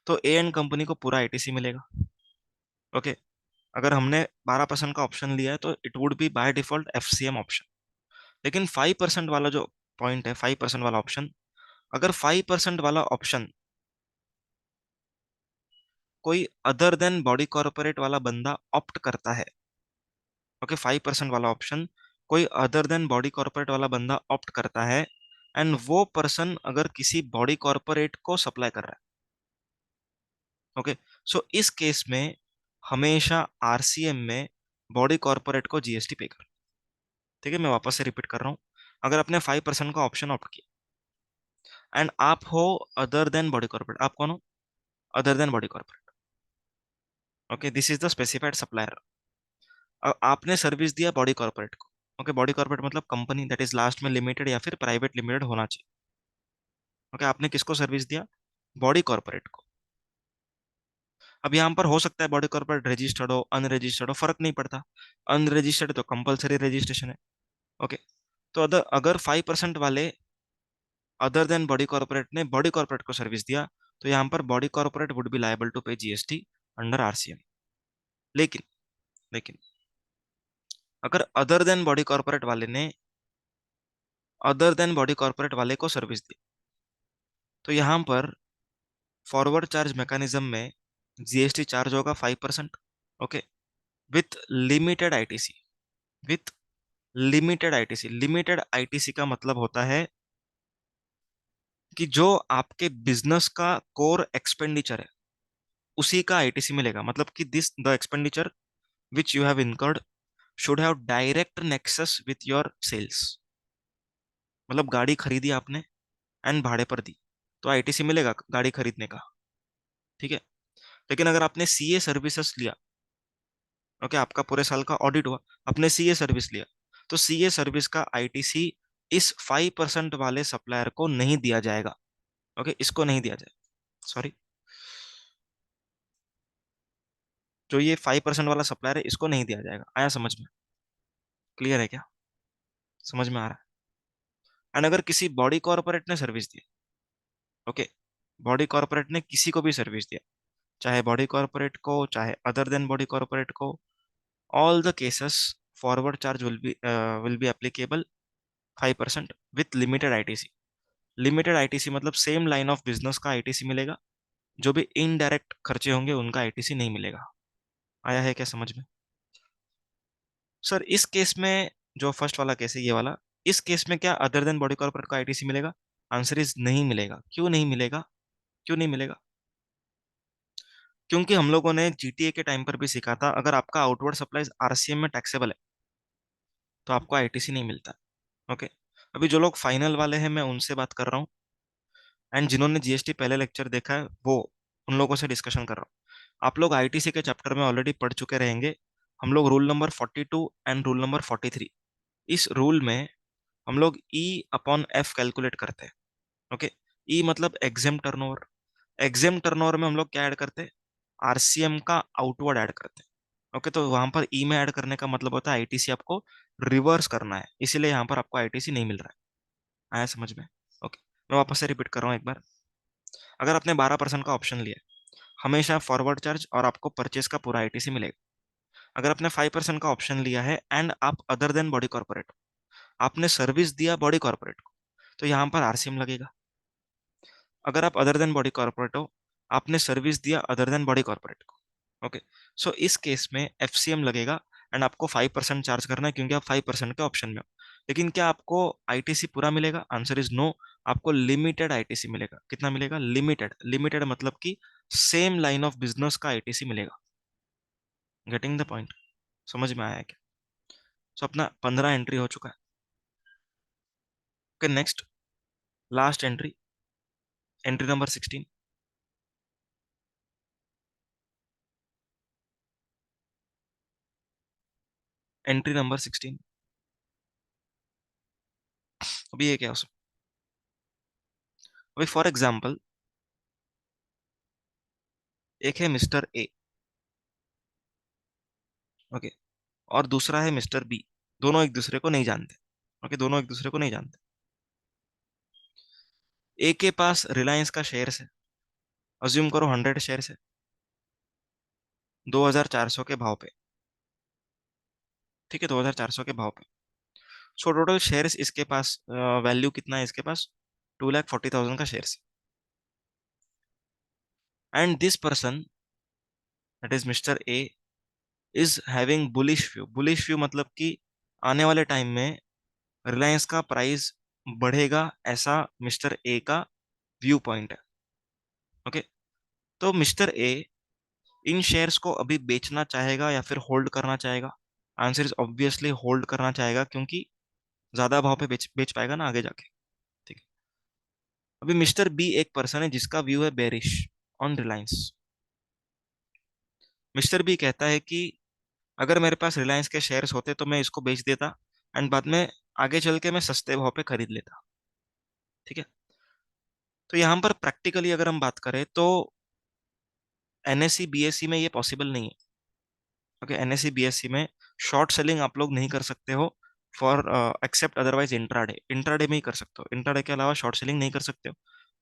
तो ए एंड कंपनी को पूरा आईटीसी मिलेगा। ओके, अगर हमने 12% का ऑप्शन लिया है, तो it would B by default FCM option. लेकिन 5% वाला जो पॉइंट है, 5% वाला ऑप्शन, अगर 5% वाला ऑप्शन कोई अदर देन बॉडी कॉर्पोरेट वाला बंदा ऑप्ट करता है, ओके, 5% वाला ऑप्शन कोई अदर देन बॉडी कॉर्पोरेट वाला बंदा ऑप्ट करता है, एंड वो पर्सन अगर किसी बॉडी कॉर्पोरेट को सप्लाई कर रहा है, ओके, सो इस केस में हमेशा आरसीएम में बॉडी कॉर्पोरेट को जीएसटी पे कर। ठीक है, मैं वापस से रिपीट कर रहा हूँ। अगर आपने 5% का ऑप्शन ऑप्ट किया एंड आप हो अदर देन बॉडी कॉर्पोरेट, आप कौन हो? Other than body corporate. Okay, this is the specified supplier. आपने सर्विस दिया बॉडी कॉर्पोरेट को। ओके, बॉडी कॉर्पोरेट मतलब कंपनी दैट इज लास्ट में लिमिटेड या फिर प्राइवेट लिमिटेड होना चाहिए। ओके, आपने किसको सर्विस दिया? बॉडी कॉर्पोरेट को। अब यहाँ पर हो सकता है बॉडी कॉर्पोरेट रजिस्टर्ड हो, अनरजिस्टर्ड हो, फर्क नहीं पड़ता। अनरजिस्टर्ड तो कंपलसरी रजिस्ट्रेशन है। ओके, तो अगर 5% वाले अदर देन बॉडी कॉर्पोरेट ने बॉडी कॉर्पोरेट को सर्विस दिया, तो यहाँ पर body corporate would be liable to pay GST under RCM. लेकिन लेकिन अगर अदर देन बॉडी कॉर्पोरेट वाले को सर्विस दी, तो यहाँ पर फॉरवर्ड चार्ज मैकेनिज्म में जीएसटी चार्ज होगा 5%। Okay, with limited ITC, with limited ITC. Limited ITC का मतलब होता है कि जो आपके बिजनेस का कोर एक्सपेंडिचर है, उसी का आईटीसी मिलेगा। मतलब कि this the expenditure which you have incurred should have direct nexus with your sales. मतलब गाड़ी खरीदी आपने एंड भाड़े पर दी, तो आईटीसी मिलेगा गाड़ी खरीदने का। ठीक है, लेकिन अगर आपने सीए सर्विसेज लिया, ओके, आपका पूरे साल का ऑडिट हुआ, आपने सीए सर्विस लिया, तो सीए सर्विस का आईटीसी इस 5% वाले सप्लायर को नहीं दिया जाएगा। ओके, इसको नहीं दिया जाएगा, सॉरी, जो ये 5% वाला सप्लायर है, इसको नहीं दिया जाएगा। आया समझ में? क्लियर है क्या? समझ में आ रहा है? एंड अगर किसी बॉडी कॉर्पोरेट ने सर्विस दी, ओके, बॉडी कॉर्पोरेट ने किसी को भी सर्विस दिया, चाहे बॉडी कॉर्पोरेट को, चाहे अदर देन बॉडी कॉर्पोरेट को, all the cases forward charge will be applicable 5% with limited ITC. Limited ITC मतलब सेम लाइन ऑफ बिजनेस का आईटीसी मिलेगा, जो भी इनडायरेक्ट खर्चे होंगे उनका आईटीसी नहीं मिलेगा। आया है क्या समझ में? सर इस केस में, जो फर्स्ट वाला केस है ये वाला, इस केस में क्या अदर देन बॉडी कॉर्पोरेट का आईटीसी मिलेगा? आंसर इज नहीं मिलेगा। क्यों नहीं मिलेगा? क्यों नहीं मिलेगा? क्योंकि हम लोगों ने जीटीए के टाइम पर भी सीखा था, अगर आपका आउटवर्ड सप्लाईज आरसीएम में टैक्सेबल है, तो आपको आईटीसी नहीं मिलता। ओके, अभी जो लोग फाइनल वाले हैं मैं उनसे बात कर रहा हूँ, एंड जिन्होंने जीएसटी पहले लेक्चर देखा है वो, उन लोगों से डिस्कशन कर रहा हूँ। आप लोग आईटीसी के चैप्टर में ऑलरेडी पढ़ चुके रहेंगे। हम लोग rule number 42 and rule number 43, इस रूल में हम लोग ई अपॉन एफ कैलकुलेट करते हैं। ओके, ई मतलब एग्जेम टर्नओवर। एग्जेम टर्नओवर में हम लोग क्या ऐड करते हैं? आरसीएम का आउटवर्ड ऐड करते हैं। ओके, तो वहां पर ई में ऐड करने का मतलब होता है आईटीसी आपको रिवर्स करना है, इसीलिए यहाँ पर आपको आईटीसी नहीं मिल रहा है। आया समझ में? ओके, मैं वापस से रिपीट कर रहा हूँ एक बार। अगर आपने 12% का ऑप्शन लिया, हमेशा फॉरवर्ड चार्ज और आपको परचेस का पूरा आईटीसी मिलेगा। अगर आपने 5% का ऑप्शन लिया है एंड आप अदर देन बॉडी कॉर्पोरेट, आपने सर्विस दिया बॉडी कॉर्पोरेट को, तो यहाँ पर आरसीएम लगेगा। अगर आप अदर देन बॉडी कॉर्पोरेट हो, आपने सर्विस दिया अदर देन बॉडी कॉर्पोरेट को, ओके, सो इस केस में एफसीएम लगेगा एंड आपको 5% चार्ज करना है क्योंकि आप 5% के ऑप्शन में हो। लेकिन क्या आपको आईटीसी पूरा मिलेगा? Answer is no. आपको लिमिटेड आईटीसी मिलेगा। कितना मिलेगा? लिमिटेड। लिमिटेड मतलब कि सेम लाइन ऑफ बिजनेस का आईटीसी मिलेगा। Getting the point? समझ में आया क्या? सो अपना 15 एंट्री हो चुका है। Okay, next last entry, entry number 16। Entry number 16, अभी ये क्या हो सकता? अभी फॉर एग्जाम्पल एक है मिस्टर ए, ओके, और दूसरा है मिस्टर बी। दोनों एक दूसरे को नहीं जानते। ओके, दोनों एक दूसरे को नहीं जानते। ए के पास रिलायंस का शेयर है, अज्यूम करो 100 शेयर है, 2400 के भाव पे। ठीक है, 2400 के भाव पे। सो टोटल शेयर्स इसके पास, वैल्यू कितना है इसके पास? 2,40,000 का shares. And this person, that is mister A, is having bullish view. Bullish view मतलब कि आने वाले टाइम में रिलायंस का प्राइस बढ़ेगा, ऐसा मिस्टर ए का व्यू पॉइंट है। ओके, तो मिस्टर ए इन शेयर्स को अभी बेचना चाहेगा या फिर होल्ड करना चाहेगा? आंसर इज ऑब्वियसली होल्ड करना चाहेगा, क्योंकि ज्यादा भाव पे बेच बेच पाएगा ना आगे जाके। ठीक है, अभी मिस्टर बी एक पर्सन है जिसका व्यू है bearish on Reliance. Mister B कहता है कि अगर मेरे पास रिलायंस के शेयर्स होते तो मैं इसको बेच देता एंड बाद में आगे चल के मैं सस्ते भाव पे खरीद लेता। ठीक है, तो यहाँ पर प्रैक्टिकली अगर हम बात करें तो एनएससी बीएससी में ये पॉसिबल नहीं है। ओके, एनएससी बीएससी में शॉर्ट सेलिंग आप लोग नहीं कर सकते हो for except otherwise intraday. Intraday में ही कर सकते हो, इंट्राडे के अलावा शॉर्ट सेलिंग नहीं कर सकते हो।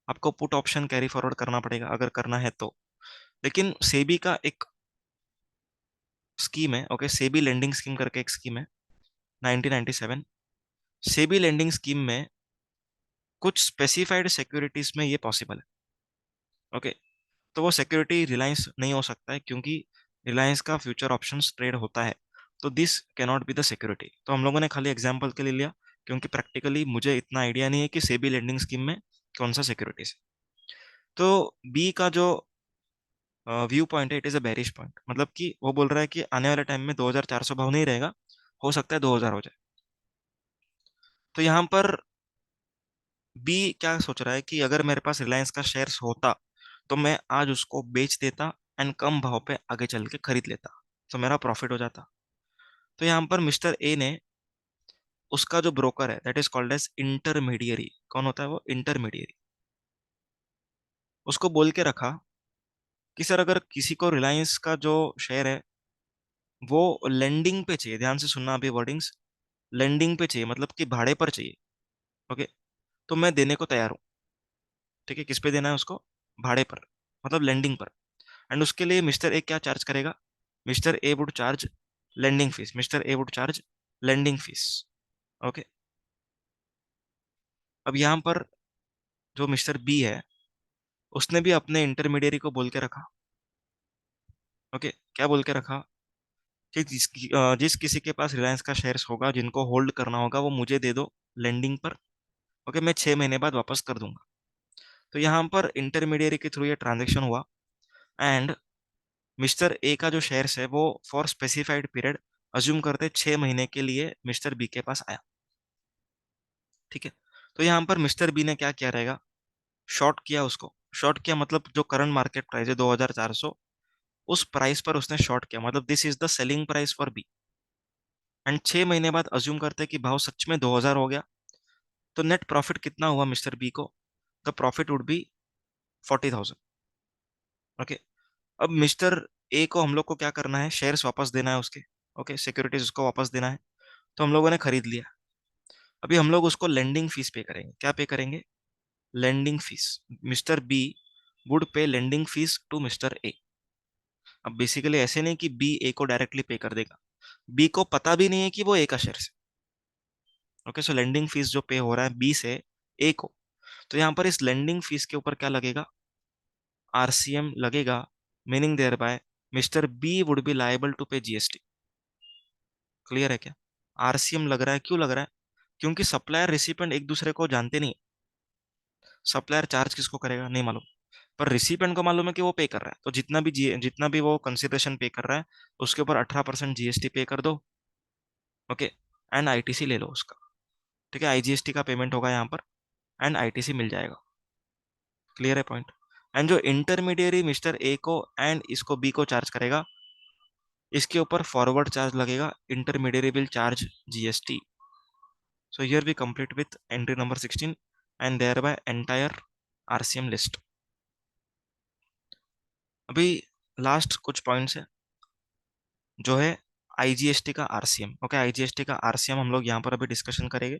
आपको पुट ऑप्शन कैरी फॉरवर्ड करना पड़ेगा अगर करना है तो। लेकिन सेबी का एक स्कीम है, ओके, सेबी लेंडिंग स्कीम करके एक स्कीम है 1997। सेबी लेंडिंग स्कीम में कुछ स्पेसिफाइड सिक्योरिटीज में ये पॉसिबल है। ओके, तो वो सिक्योरिटी रिलायंस नहीं हो सकता है क्योंकि रिलायंस का फ्यूचर ऑप्शंस ट्रेड होता है, तो this cannot be the security. तो हम लोगों ने खाली एग्जांपल के लिए लिया क्योंकि प्रैक्टिकली मुझे इतना आइडिया नहीं है कि सेबी लेंडिंग स्कीम में कौन सा सिक्योरिटीज है। तो बी का जो व्यू पॉइंट है, it is a bearish point, मतलब कि वो बोल रहा है कि आने वाले टाइम में 2400 भाव नहीं रहेगा, हो सकता है 2000 हो जाए। तो यहाँ पर बी क्या सोच रहा है कि अगर मेरे पास रिलायंस का शेयर्स होता तो मैं आज उसको बेच देता एंड कम भाव पे आगे चल के खरीद लेता, तो मेरा प्रॉफिट हो जाता। तो यहाँ पर मिस्टर ए ने उसका जो ब्रोकर है, that is called as intermediary. कौन होता है वो? इंटरमीडियरी। उसको बोल के रखा कि सर अगर किसी को रिलायंस का जो शेयर है वो लेंडिंग पे चाहिए, ध्यान से सुनना अभी वर्डिंग्स, लेंडिंग पे चाहिए मतलब कि भाड़े पर चाहिए, ओके, तो मैं देने को तैयार हूँ। ठीक है, किस पे देना है उसको? भाड़े पर, मतलब लेंडिंग पर। एंड उसके लिए मिस्टर ए क्या चार्ज करेगा? Mister A would charge lending fees. Mister A would charge lending fees. Okay, अब यहाँ पर जो मिस्टर बी है उसने भी अपने इंटरमीडियरी को बोल के रखा। ओके, क्या बोल के रखा? कि जिस किसी के पास रिलायंस का शेयर्स होगा, जिनको होल्ड करना होगा, वो मुझे दे दो लेंडिंग पर। ओके, मैं 6 महीने बाद वापस कर दूंगा। तो यहाँ पर इंटरमीडियरी के थ्रू ये ट्रांजेक्शन हुआ एंड मिस्टर ए का जो शेयर्स है वो फॉर स्पेसिफाइड पीरियड, अज्यूम करते 6 महीने के लिए मिस्टर बी के पास आया। ठीक है, तो यहाँ पर मिस्टर बी ने क्या किया रहेगा? शॉर्ट किया उसको। शॉर्ट किया मतलब जो करंट मार्केट प्राइस है 2400, उस प्राइस पर उसने शॉर्ट किया, मतलब this is the selling price for B. And 6 महीने बाद अज्यूम करते हैं कि भाव सच में 2000 हो गया, तो नेट प्रॉफिट कितना हुआ मिस्टर बी को? The profit would be 40,000। Okay, अब मिस्टर ए को हम लोग को क्या करना है, शेयर्स वापस देना है उसके, ओके, सिक्योरिटीज उसको वापस देना है। तो हम लोगों ने खरीद लिया। अभी हम लोग उसको लेंडिंग फीस पे करेंगे। क्या पे करेंगे? Lending fees. Mister B would pay lending fees to mister A. अब बेसिकली ऐसे नहीं कि बी ए को डायरेक्टली पे कर देगा, बी को पता भी नहीं है कि वो ए का शेयर है। ओके, सो लेंडिंग फीस जो पे हो रहा है बी से ए को, तो यहाँ पर इस लेंडिंग फीस के ऊपर क्या लगेगा? आरसीएम लगेगा, meaning thereby mister B would be liable to pay GST. Clear है क्या? आरसीएम लग रहा है, क्यों लग रहा है? क्योंकि सप्लायर रिसिपेंट एक दूसरे को जानते नहीं। सप्लायर चार्ज किसको करेगा नहीं मालूम, पर रिसिपेंट को मालूम है कि वो पे कर रहा है, तो जितना भी वो कंसिडरेशन पे कर रहा है उसके ऊपर 18% जीएसटी पे कर दो। ओके, एंड आईटीसी ले लो उसका। ठीक है, आईजीएसटी का पेमेंट होगा यहाँ पर, एंड आईटीसी मिल जाएगा। क्लियर है पॉइंट? एंड जो इंटरमीडियरी मिस्टर ए को एंड इसको बी को चार्ज करेगा, इसके ऊपर फॉरवर्ड चार्ज लगेगा, intermediary bill charge GST. So here we complete with entry number 16 and thereby entire RCM list. अभी लास्ट कुछ पॉइंट्स है जो है आईजीएसटी का आरसीएम। ओके, आईजीएसटी का आरसीएम हम लोग यहाँ पर अभी डिस्कशन करेंगे।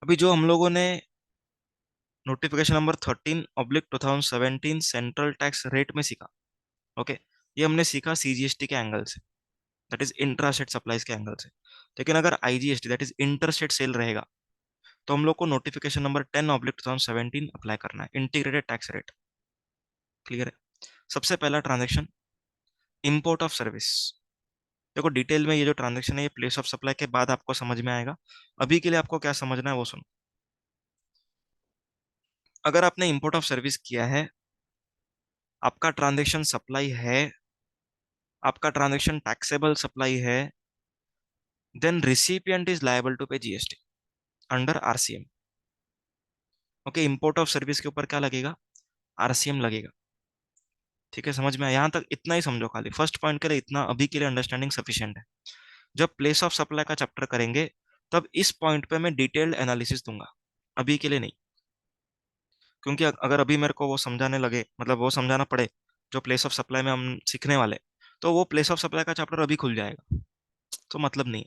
अभी जो हम लोगों ने notification number 13/2017 central tax rate में सीखा, ओके, ये हमने सीखा सीजीएसटी के एंगल से, that is intra state supplies के एंगल से। लेकिन अगर IGST that is inter state sale रहेगा, तो हम लोग को नोटिफिकेशन नंबर 10/2017 अप्लाई करना है, इंटीग्रेटेड टैक्स रेट। क्लियर है? सबसे पहला ट्रांजेक्शन, इंपोर्ट ऑफ सर्विस। देखो डिटेल में ये जो ट्रांजेक्शन है ये प्लेस ऑफ सप्लाई के बाद आपको समझ में आएगा। अभी के लिए आपको क्या समझना है वो सुनो। अगर आपने इंपोर्ट ऑफ सर्विस किया है, आपका ट्रांजेक्शन सप्लाई है, आपका ट्रांजेक्शन टैक्सेबल सप्लाई है, then recipient is liable to pay GST under RCM. Okay, import of service के ऊपर क्या लगेगा? आरसीएम लगेगा। ठीक है, समझ में आया? यहाँ तक इतना ही समझो, खाली फर्स्ट पॉइंट के लिए इतना अभी के लिए अंडरस्टैंडिंग सफिशिएंट है। जब प्लेस ऑफ सप्लाई का चैप्टर करेंगे तब इस पॉइंट पे मैं डिटेल्ड एनालिसिस दूंगा, अभी के लिए नहीं। क्योंकि अगर अभी मेरे को वो समझाने लगे, मतलब वो समझाना पड़े जो प्लेस ऑफ सप्लाई में हम सीखने वाले, तो वो प्लेस ऑफ सप्लाई का चैप्टर अभी खुल जाएगा, तो मतलब नहीं।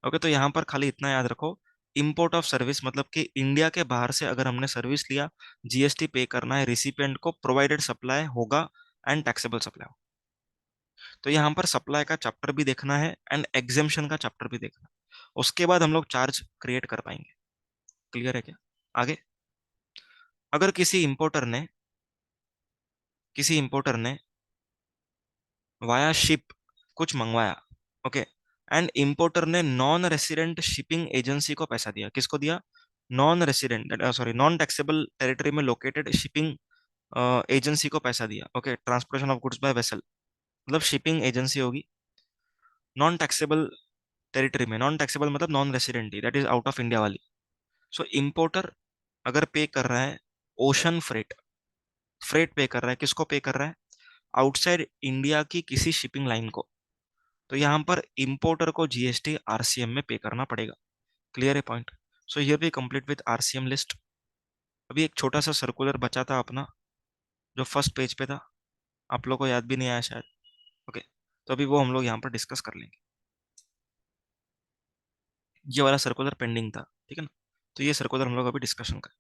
ओके, तो यहाँ पर खाली इतना याद रखो, इंपोर्ट ऑफ सर्विस मतलब कि इंडिया के बाहर से अगर हमने सर्विस लिया, जीएसटी पे करना है रिसिपिएंट को, प्रोवाइडेड सप्लाई होगा एंड टैक्सेबल सप्लाई हो। तो यहाँ पर सप्लाई का चैप्टर भी देखना है एंड एग्जेम्पशन का चैप्टर भी देखना है, उसके बाद हम लोग चार्ज क्रिएट कर पाएंगे। क्लियर है क्या? आगे, अगर किसी इंपोर्टर ने वाया शिप कुछ मंगवाया, ओके, एंड इंपोर्टर ने नॉन रेसिडेंट शिपिंग एजेंसी को पैसा दिया। किसको दिया? Non resident, sorry, non taxable territory में लोकेटेड शिपिंग एजेंसी को पैसा दिया। Okay, transportation of goods by vessel, मतलब शिपिंग एजेंसी होगी नॉन टैक्सेबल टेरिटरी में। नॉन टैक्सेबल मतलब non resident, that is out of India वाली। सो इंपोर्टर अगर पे कर रहा है ओशन फ्रेट, फ्रेट पे कर रहा है, किसको पे कर रहा है? आउटसाइड इंडिया की किसी शिपिंग लाइन को, तो यहाँ पर इंपोर्टर को जीएसटी आरसीएम में पे करना पड़ेगा। क्लियर है point? So here we complete with RCM list. अभी एक छोटा सा सर्कुलर बचा था अपना, जो फर्स्ट पेज पे था, आप लोग को याद भी नहीं आया शायद। ओके, तो अभी वो हम लोग यहाँ पर डिस्कस कर लेंगे। ये वाला सर्कुलर पेंडिंग था, ठीक है ना? तो ये सर्कुलर हम लोग अभी डिस्कशन करें।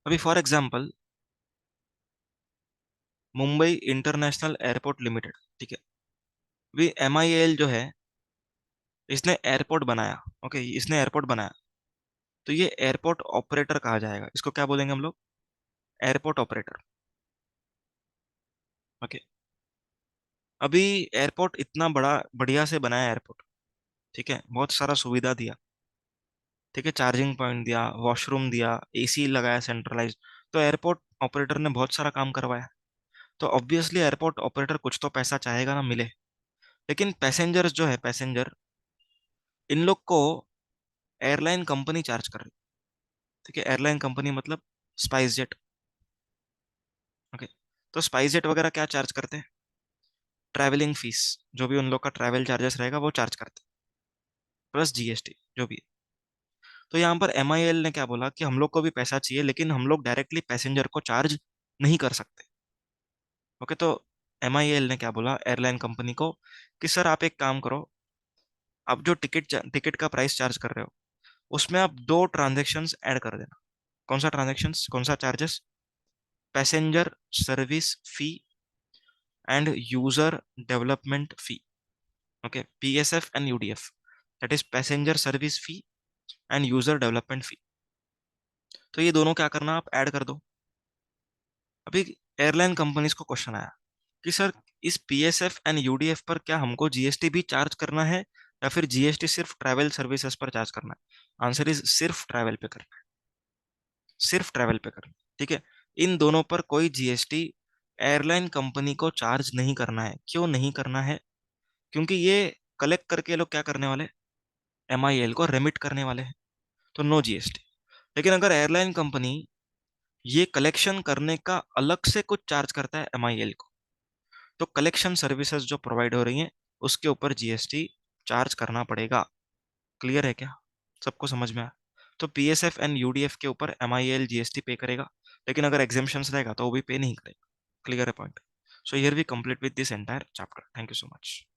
अभी for example Mumbai international airport limited, ठीक है, अभी एमआईएल जो है, इसने एयरपोर्ट बनाया। ओके, इसने एयरपोर्ट बनाया, तो ये एयरपोर्ट ऑपरेटर कहा जाएगा। इसको क्या बोलेंगे हम लोग? Airport operator. ओके, अभी एयरपोर्ट इतना बड़ा बढ़िया से बनाया एयरपोर्ट, ठीक है, बहुत सारा सुविधा दिया, ठीक है, चार्जिंग पॉइंट दिया, वॉशरूम दिया, एसी लगाया सेंट्रलाइज, तो एयरपोर्ट ऑपरेटर ने बहुत सारा काम करवाया। तो ऑब्वियसली एयरपोर्ट ऑपरेटर कुछ तो पैसा चाहेगा ना मिले। लेकिन पैसेंजर्स जो है, पैसेंजर, इन लोग को एयरलाइन कंपनी चार्ज कर रही। ठीक है, एयरलाइन कंपनी मतलब स्पाइस जेट। ओके, तो स्पाइस जेट वगैरह क्या चार्ज करते हैं? ट्रैवलिंग फीस, जो भी उन लोग का ट्रैवल चार्जेस रहेगा वो चार्ज करते हैं, प्लस जीएसटी जो भी है। तो यहाँ पर MIL ने क्या बोला कि हम लोग को भी पैसा चाहिए, लेकिन हम लोग डायरेक्टली पैसेंजर को चार्ज नहीं कर सकते। ओके, तो MIL ने क्या बोला एयरलाइन कंपनी को कि सर आप एक काम करो, आप जो टिकट का प्राइस चार्ज कर रहे हो उसमें आप दो ट्रांजेक्शन्स ऐड कर देना। कौन सा ट्रांजेक्शन्स, कौन सा charges? Passenger service fee and user development fee. Okay, PSF and UDF, that is passenger service fee and user development fee. तो ये दोनों क्या करना, आप ऐड कर दो। अभी एयरलाइन कंपनीज को क्वेश्चन आया कि सर इस PSF एंड UDF पर क्या हमको GST भी चार्ज करना है, या फिर GST सिर्फ ट्रैवल सर्विसेज पर चार्ज करना है? आंसर इज सिर्फ ट्रैवल पे करना है, सिर्फ ट्रैवल पे करना है। ठीक है, इन दोनों पर कोई GST एयरलाइन कंपनी को चार्ज नहीं करना है। क्यों नहीं करना है? क्योंकि ये कलेक्ट करके ये लोग क्या करने वाले, MIL को रेमिट करने वाले हैं, तो नो GST। लेकिन अगर एयरलाइन कंपनी ये कलेक्शन करने का अलग से कुछ चार्ज करता है MIL को, तो कलेक्शन सर्विसेज जो प्रोवाइड हो रही हैं उसके ऊपर GST चार्ज करना पड़ेगा। क्लियर है क्या? सबको समझ में आया? तो PSF एंड UDF के ऊपर MIL GST पे करेगा, लेकिन अगर एग्जाम्पशंस रहेगा तो वो भी पे नहीं करेगा। क्लियर है point? So here we complete with this entire chapter. Thank you so much.